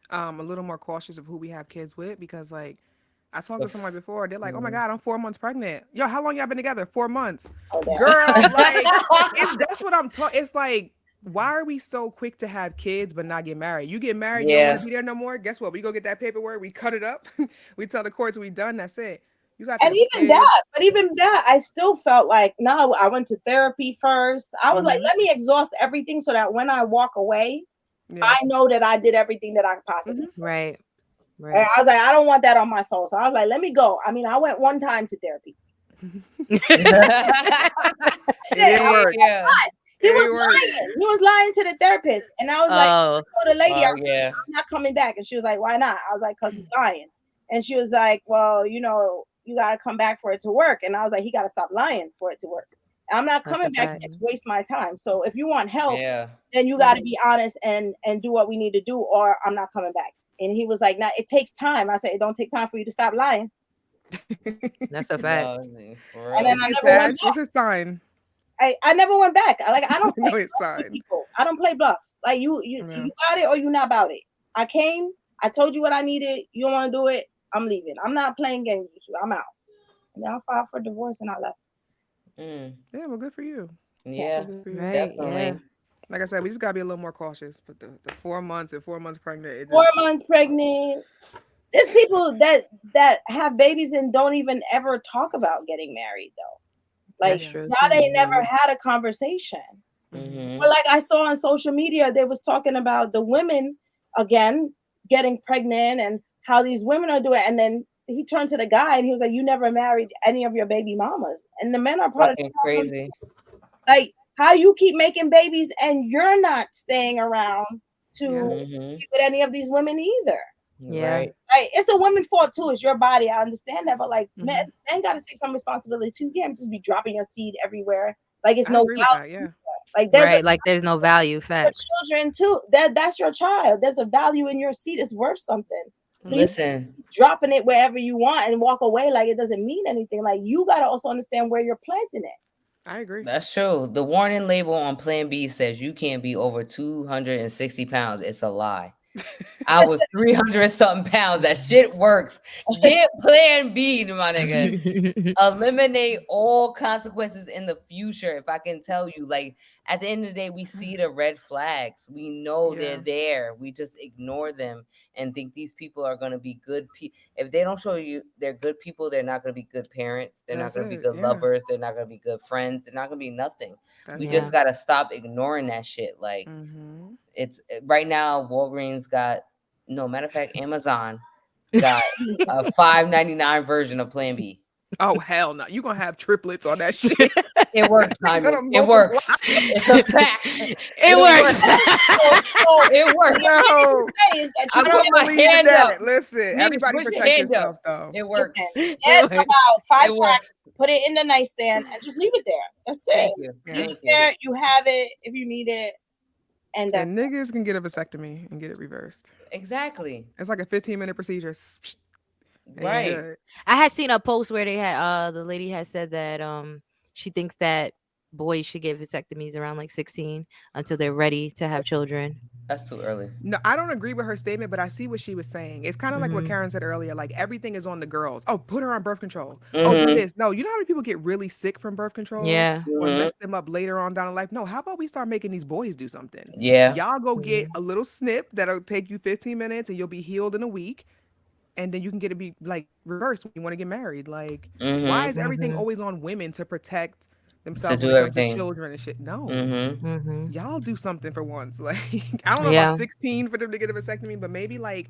S3: a little more cautious of who we have kids with because like I talked
S1: The
S3: to somebody before. They're like, "Oh my
S1: mhm.
S3: God, I'm 4 months pregnant." Yo, how long y'all been together? 4 months.
S4: Oh, damn.
S3: Girl, like, that's what I'm talking. It's like, why are we so quick to have kids but not get married? You get married, you don't want to
S1: Yeah.
S3: be there no more. Guess what? We go get that paperwork. We cut it up. We tell the courts we done. That's it. You got
S4: And
S3: this
S4: even
S3: kid.
S4: that, but even that, I still felt like, no, I went to therapy first. I was like,
S3: Mm-hmm.
S4: let me exhaust everything so that when I walk away,
S3: Yeah.
S4: I know that I did everything that I possibly
S3: Mm-hmm.
S4: could.
S2: Right.
S4: And
S2: Right.
S4: I was like, I don't want that on my soul. So I was like, let me go. I mean, I went one time to therapy.
S3: It didn't
S1: There you
S3: work.
S1: go.
S3: It
S4: He was
S3: didn't work.
S4: lying. He was lying to the therapist. And I was like,
S2: Oh,
S4: I told the lady,
S1: Oh yeah.
S4: I'm not coming back. And she was like, why not? I was like, because he's lying. And she was like, well, you got to come back for it to work. And I was like, he got to stop lying for it to work. I'm not
S2: that's
S4: coming
S2: a
S4: back
S2: fact.
S4: to waste my time. So if you want help,
S1: Yeah.
S4: then you got to be honest and do what we need to do, or I'm not coming back. And he was like, "Now it takes time." I said, "It don't take time for you to stop lying."
S2: That's a fact.
S1: No, for
S4: And
S1: real.
S4: then
S3: Is
S4: I
S3: he
S4: never went
S3: Sag?
S4: back.
S3: What's his sign?
S4: I never went back. I don't play
S3: No, his
S4: bluff with
S3: sign.
S4: people. I don't play bluff. Like
S3: Yeah.
S4: you got it or you not about it. I came. I told you what I needed. You don't want to do it. I'm leaving. I'm not playing games with you. I'm out. And then I filed for divorce and I left.
S1: Mm.
S3: Yeah, well, good for you.
S1: Yeah,
S3: Good for you.
S2: Right. Yeah.
S1: definitely.
S3: Like I said, we just gotta be a little more cautious. But the 4 months and 4 months pregnant, it
S4: 4
S3: just
S4: months pregnant. There's people that have babies and don't even ever talk about getting married though. Like
S2: That's
S3: yeah.
S2: true
S4: now
S2: too.
S4: they never
S1: Mhm.
S4: had a conversation.
S3: Mm-hmm.
S4: But
S1: Mhm.
S4: like I saw on social media, they was talking about the women again getting pregnant and how these women are doing. And then he turned to the guy and he was like, "You never married any of your baby mamas, and the men are part of
S1: Fucking
S4: the problem.
S1: crazy.
S4: Like how you keep making babies and you're not staying around to
S3: Yeah.
S1: Mhm.
S4: be with any of these women either."
S2: Yeah.
S1: Right.
S4: Right? It's the women's fault too. It's your body. I understand that, but like
S3: Mm-hmm.
S4: men got to take some responsibility too. You can't just be dropping your seed everywhere. Like it's
S3: I
S4: no
S3: agree with that.
S4: value.
S3: Yeah.
S4: Like there's a
S2: Right. Like there's no value.
S4: for
S2: Facts.
S4: children too. That's your child. There's a value in your seed. It's worth something. So you
S3: Mm-hmm.
S1: Listen,
S4: dropping it wherever you want and walk away like it doesn't mean anything. Like you gotta also understand where you're planting it.
S3: I agree.
S1: that's true. The warning label on Plan B says you can't be over 260 pounds. It's a lie. I was 300 something pounds. That shit works. Get Plan B, my nigga. Eliminate all consequences in the future. If I can tell you, like at the end of the day, we see the red flags. We know
S3: Yeah.
S1: they're there. We just ignore them and think these people are going to be good people. If they don't show you they're good people, they're not going to be good parents. They're not
S3: That's
S1: going to be
S3: it.
S1: good
S3: Yeah.
S1: lovers. They're not going to be good friends. They're not going to be nothing. We
S3: That's
S2: Yeah.
S1: just
S3: it.
S1: got to stop ignoring that shit. Like
S3: Mm-hmm.
S1: it's right now, Walgreens got no matter of fact, Amazon got a $5.99 version of Plan B.
S3: Oh hell no! You gonna have triplets on that shit.
S1: It works,
S3: They're
S1: Diamond.
S3: gonna
S1: It
S3: multiply.
S1: works. It's a fact.
S2: It works.
S1: It works.
S3: No,
S4: Say is that
S1: I
S3: I
S4: you
S1: put
S3: don't
S1: my
S3: believe in
S1: hand up.
S3: that. Listen,
S1: Niggas,
S3: everybody
S1: put your
S3: protect
S1: hand up.
S3: yourself though.
S1: It
S4: listen,
S1: works.
S4: get
S2: It works.
S4: about 5
S1: It works.
S4: packs, put it in the nightstand, and just leave it there. That's it.
S1: Thank you.
S4: Just
S3: Yeah.
S4: leave
S1: Thank
S4: it
S1: you.
S4: there. You have it if you need it, and that's
S3: And niggas can get a vasectomy and get it reversed.
S1: Exactly.
S3: It's like a 15-minute procedure, and you're
S1: Right.
S3: good.
S2: I had seen a post where they had the lady had said that she thinks that boys should get vasectomies around like 16 until they're ready to have children.
S1: That's too early.
S3: No, I don't agree with her statement, but I see what she was saying. It's kind of like what
S2: Mhm.
S3: Karen said earlier. Like everything is on the girls. Oh, put her on birth control. Oh, do
S1: Mm-hmm.
S3: this. No, you know how many people get really sick from birth control
S2: Yeah.
S3: or
S1: Mm-hmm.
S3: mess them up later on down in life? No, how about we start making these boys do something?
S1: Yeah.
S3: Y'all go
S2: Yeah.
S3: get a little snip that'll take you 15 minutes and you'll be healed in a week. And then you can get it be like reversed when you want to get married. Like, why is
S1: Mm-hmm.
S3: everything
S2: Mhm.
S3: always on women to protect
S1: To
S3: themselves when
S1: do
S3: it comes to
S1: everything.
S3: children and shit? No,
S1: Mm-hmm.
S2: Mhm.
S3: y'all do something for once. Like, I don't know about
S2: Yeah.
S3: 16 for them to get a vasectomy, but maybe like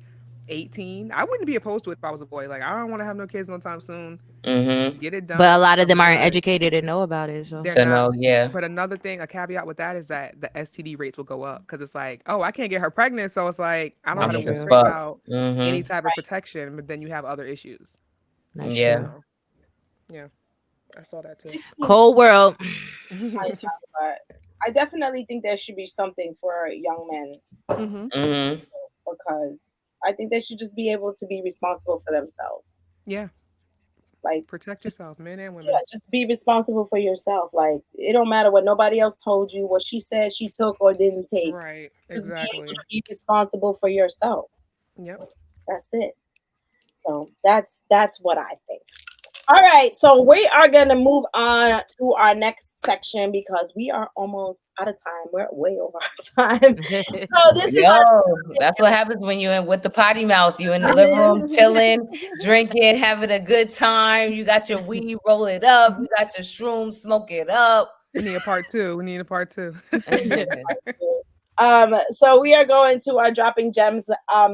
S3: 18. I wouldn't be opposed to it if I was a boy. Like, I don't want to have no kids no time soon.
S1: Mm-hmm.
S3: Get it
S2: But a
S3: done.
S2: lot of
S3: I'm
S2: them aren't
S3: good.
S2: educated and know about it. So
S3: They're
S1: So
S3: not.
S1: no, yeah.
S3: But another thing, a caveat with that is that the STD rates will go up because it's like, oh, I can't get her pregnant. So it's like, I don't
S1: I'm
S3: have to
S2: that's
S1: weak as
S3: worry
S2: true.
S1: fuck.
S3: about any
S1: Mm-hmm.
S3: type of protection, but then you have other issues.
S2: That's
S1: Yeah.
S2: true.
S3: So, yeah, I saw that too.
S4: 16.
S2: Cold world.
S4: I know, but I definitely think there should be something for young men
S3: Mm-hmm.
S1: Mm-hmm.
S4: because I think they should just be able to be responsible for themselves.
S3: Yeah,
S4: Like,
S3: protect yourself, men and
S4: yeah,
S3: women.
S4: just be responsible for yourself. Like, it don't matter what nobody else told you, what she said she took or didn't take.
S3: Right,
S4: Just be able
S3: exactly.
S4: to be responsible for yourself.
S3: Yep.
S4: That's it. So that's what I think. All right, so we are gonna move on to our next section because we are almost out of time. We're way over our time. So this is
S1: Yo, that's what happens when you're in with the potty mouse. You in the living room chilling, drinking, having a good time. You got your weed, roll it up. You got your shrooms, smoke it up.
S3: We need a part two. We need a part two.
S4: so we are going to our dropping gems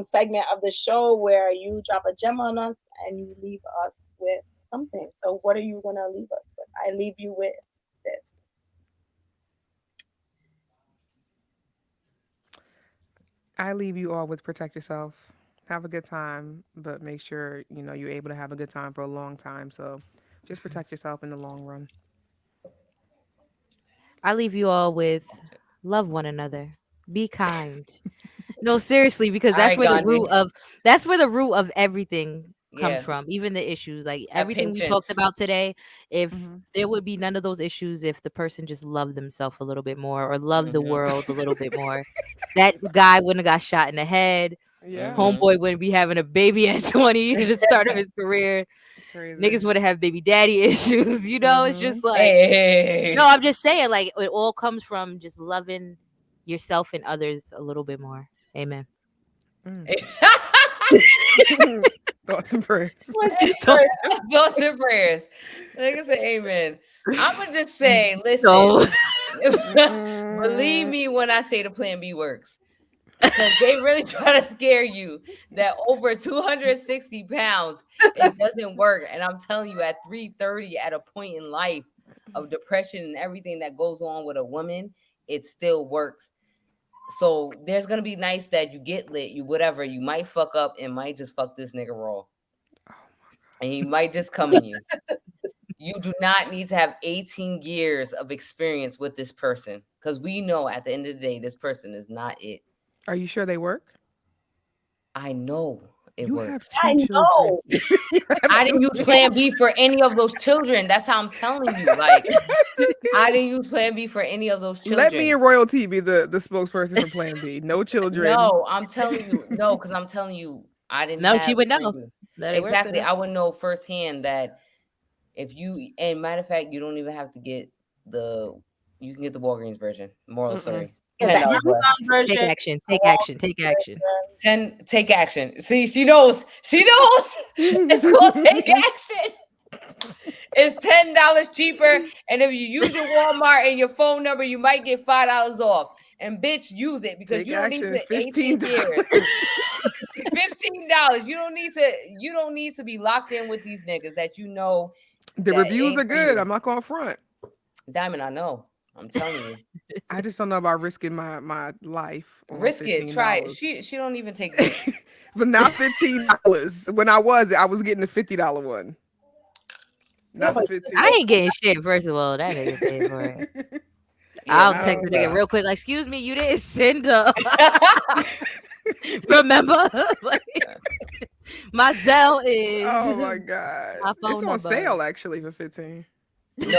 S4: segment of the show where you drop a gem on us and you leave us with something. So what are you gonna leave us with? I leave you with this.
S3: I leave you all with protect yourself. Have a good time, but make sure you're able to have a good time for a long time. So just protect yourself in the long run.
S2: I leave you all with love one another. Be kind. No, seriously, because
S1: All right, Gandhi.
S2: that's where the root of everything comes
S1: Yeah,
S2: from. Even the issues, like
S1: have
S2: everything we talked
S1: patience.
S2: about today, if
S3: Hmm.
S2: there would be none of those issues if the person just loved themselves a little bit more or loved the
S1: Hmm.
S2: world a little bit more. That guy wouldn't have got shot in the head.
S3: Yeah,
S1: Hmm.
S2: Homeboy wouldn't be having a baby at 20 at the start of his career.
S3: crazy.
S2: Niggas would have baby daddy issues. It's
S3: Hmm.
S2: just like, no,
S1: Hey.
S2: I'm just saying, like, it all comes from just loving yourself and others a little bit more. Amen.
S3: Mm. Thoughts and prayers.
S4: What's
S2: Don't,
S4: yours?
S1: Thoughts and prayers. Nigga say amen. I'ma just say, listen,
S2: no.
S1: believe
S3: Mm-mm.
S1: me when I say the plan B works. Because they really try to scare you that over 260 pounds, it doesn't work. And I'm telling you, at 330, at a point in life of depression and everything that goes on with a woman, it still works. So there's gonna be nights that you get lit, you whatever, you might fuck up and might just fuck this nigga raw. And he might just come in you. You do not need to have 18 years of experience with this person. Because we know at the end of the day, this person is not it.
S3: Are you sure they work?
S1: I know it
S3: You have
S1: works.
S3: two
S4: I
S3: children.
S4: know.
S3: You have
S1: I
S3: two
S1: didn't use
S3: kids.
S1: plan B for any of those children. That's how I'm telling you. Like,
S3: You have two
S1: I
S3: kids.
S1: didn't use plan B for any of those
S3: Let me
S1: children.
S3: and royalty be the spokesperson for Plan B. No children.
S1: No, I'm telling you, no, because I'm telling you, I didn't
S2: No, she
S1: have
S2: would
S1: plan
S2: know
S1: B.
S2: that it works with
S1: Exactly.
S2: her.
S1: I would know firsthand that if you, and matter of fact, you don't even have to get the, you can get the Walgreens version. Moral
S3: Mm-mm.
S1: story.
S4: Get the
S1: $10 less.
S4: Amazon
S2: Take
S4: version,
S2: action.
S4: the
S2: Take
S4: Wall
S2: action. Take action.
S4: version.
S1: 10, take action. See, she knows. She knows. It's called take action. It's $10 cheaper. And if you use your Walmart and your phone number, you might get $5 off. And bitch, use it because
S3: Take
S1: you don't need
S3: action.
S1: the 18 years.
S3: $15.
S1: $15. You don't need to be locked in with these niggas that you know
S3: The
S1: that
S3: reviews
S1: ain't
S3: are
S1: for
S3: good.
S1: you.
S3: I'm not going front.
S1: Diamond, I know. I'm telling you.
S3: I just don't know about risking my life on
S1: Risk it. Try it.
S3: $15.
S1: She don't even take risks.
S3: But not $15. When I was getting the $50 one,
S4: Yeah,
S3: not the
S4: but
S3: 15.
S2: I ain't getting shit. First of all, that nigga paid for it.
S1: Yeah,
S2: I'll
S3: I
S2: text the
S3: don't
S2: nigga
S3: know.
S2: real quick, like, excuse me, you didn't send up. Remember? Like, my Zelle is
S3: Oh my god,
S2: my
S3: it's
S2: phone
S3: on
S2: number.
S3: sale actually for 15.
S1: No,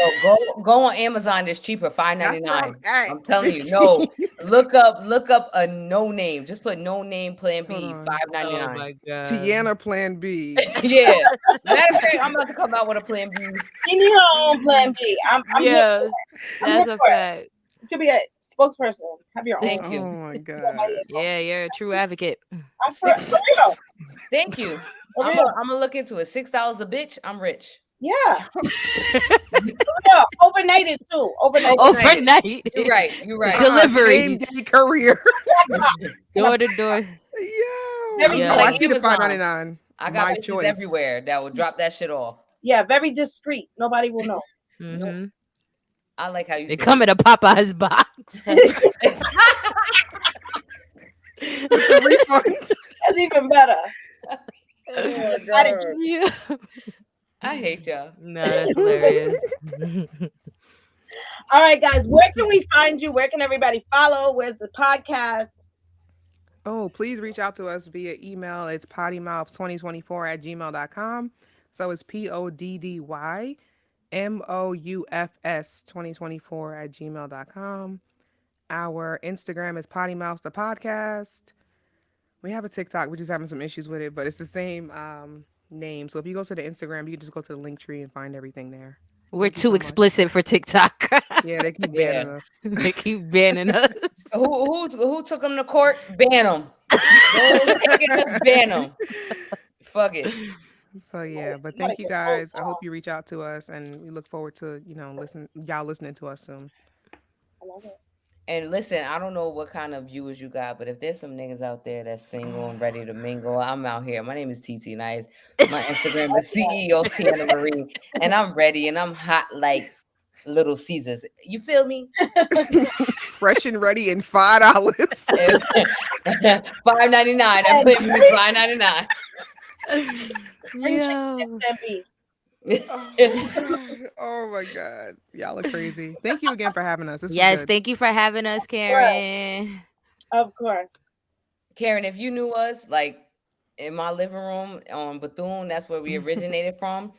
S1: go on Amazon. It's cheaper,
S3: That's where I'm
S1: 5.99.
S3: at.
S1: I'm telling you.
S3: 15.
S1: No, look up a no name. Just put no name plan
S3: Hold
S1: B,
S3: on.
S1: five ninety
S2: Oh
S1: nine.
S2: my god.
S3: Tiana Plan B.
S1: Yeah. Matter of fact, I'm about to come out with a plan B.
S4: she need her own plan B. I'm here for
S2: Yeah,
S4: it. I'm here
S2: that's a
S4: for it.
S2: fact.
S4: You could be a spokesperson. Have your own.
S1: Thank
S3: Oh
S1: you.
S3: my
S4: Somebody
S3: god.
S4: is
S2: Yeah, you're a true advocate.
S4: I'm
S1: Six.
S4: for real.
S1: Thank you.
S4: For
S1: I'm
S4: real.
S1: gonna look into it. $6 a bitch. I'm rich.
S4: Yeah. For real. Overnight it too. Overnight it.
S1: Overnight it.
S2: Overnight.
S1: You're right. You're
S2: To
S1: right.
S3: Same
S2: delivery.
S3: day courier.
S2: Door to door.
S3: Yo.
S4: Very
S1: I'm
S2: Yeah.
S3: Oh, I
S1: like
S3: see the
S1: Amazon.
S3: 5.99.
S1: I got
S3: My
S1: bitches
S3: choice.
S1: everywhere that will drop that shit off.
S4: yeah, very discreet. Nobody will know.
S1: Nope.
S2: Mm-hmm.
S1: I like how you
S2: They
S1: think.
S2: come in a Popeye's box.
S3: With the refunds.
S4: That's even better.
S3: Oh my
S4: Excited
S3: god.
S2: Yeah.
S1: I hate y'all.
S2: No, that's hilarious.
S4: All right, guys. Where can we find you? Where can everybody follow? Where's the podcast?
S3: Oh, please reach out to us via email. It's poddymouths2024@gmail.com. So it's PODDYMOUFS2024@gmail.com. Our Instagram is Poddymouths the podcast. We have a TikTok. We're just having some issues with it, but it's the same name. So if you go to the Instagram, you can just go to the link tree and find everything there.
S2: We're
S3: Thank you
S2: too
S3: so much.
S2: explicit for TikTok.
S3: Yeah, they keep
S1: Yeah.
S3: banning us.
S2: They keep banning us.
S1: Who took him to court? Ban him. Those taking us, ban them. Fuck it.
S3: So yeah, but
S4: You gotta
S3: thank you
S4: get sold
S3: guys. I hope
S4: now.
S3: you reach out to us, and we look forward to y'all listening to us soon.
S4: I love it.
S1: And listen, I don't know what kind of viewers you got, but if there's some niggas out there that's single and ready to mingle, I'm out here. My name is TT Nice. My Instagram is CEO Tiana Marie, and I'm ready and I'm hot like Little Caesars. You feel me?
S3: Fresh and ready in $5.
S1: $5.99. That play was $5.99.
S4: Free chicken
S2: Yo.
S4: and beef.
S3: Oh my god! Oh my god! Y'all are crazy. Thank you again for having us. This was
S2: Yes,
S3: good.
S2: thank you for having us,
S4: Well,
S2: Karen.
S4: of course.
S1: Karen, if you knew us, like in my living room on Bethune, that's where we originated from.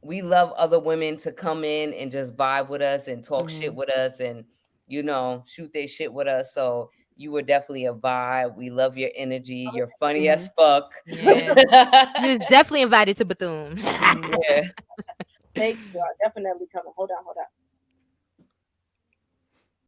S1: We love other women to come in and just vibe with us and talk shit
S3: Hmm.
S1: with us and shoot their shit with us. So you were definitely a vibe. We love your energy. You're funny
S3: Hmm.
S1: as fuck.
S2: Yeah. You was definitely invited to Bethune.
S3: Hmm.
S1: Yeah.
S4: Thank you. I'm definitely coming. Hold on, hold on.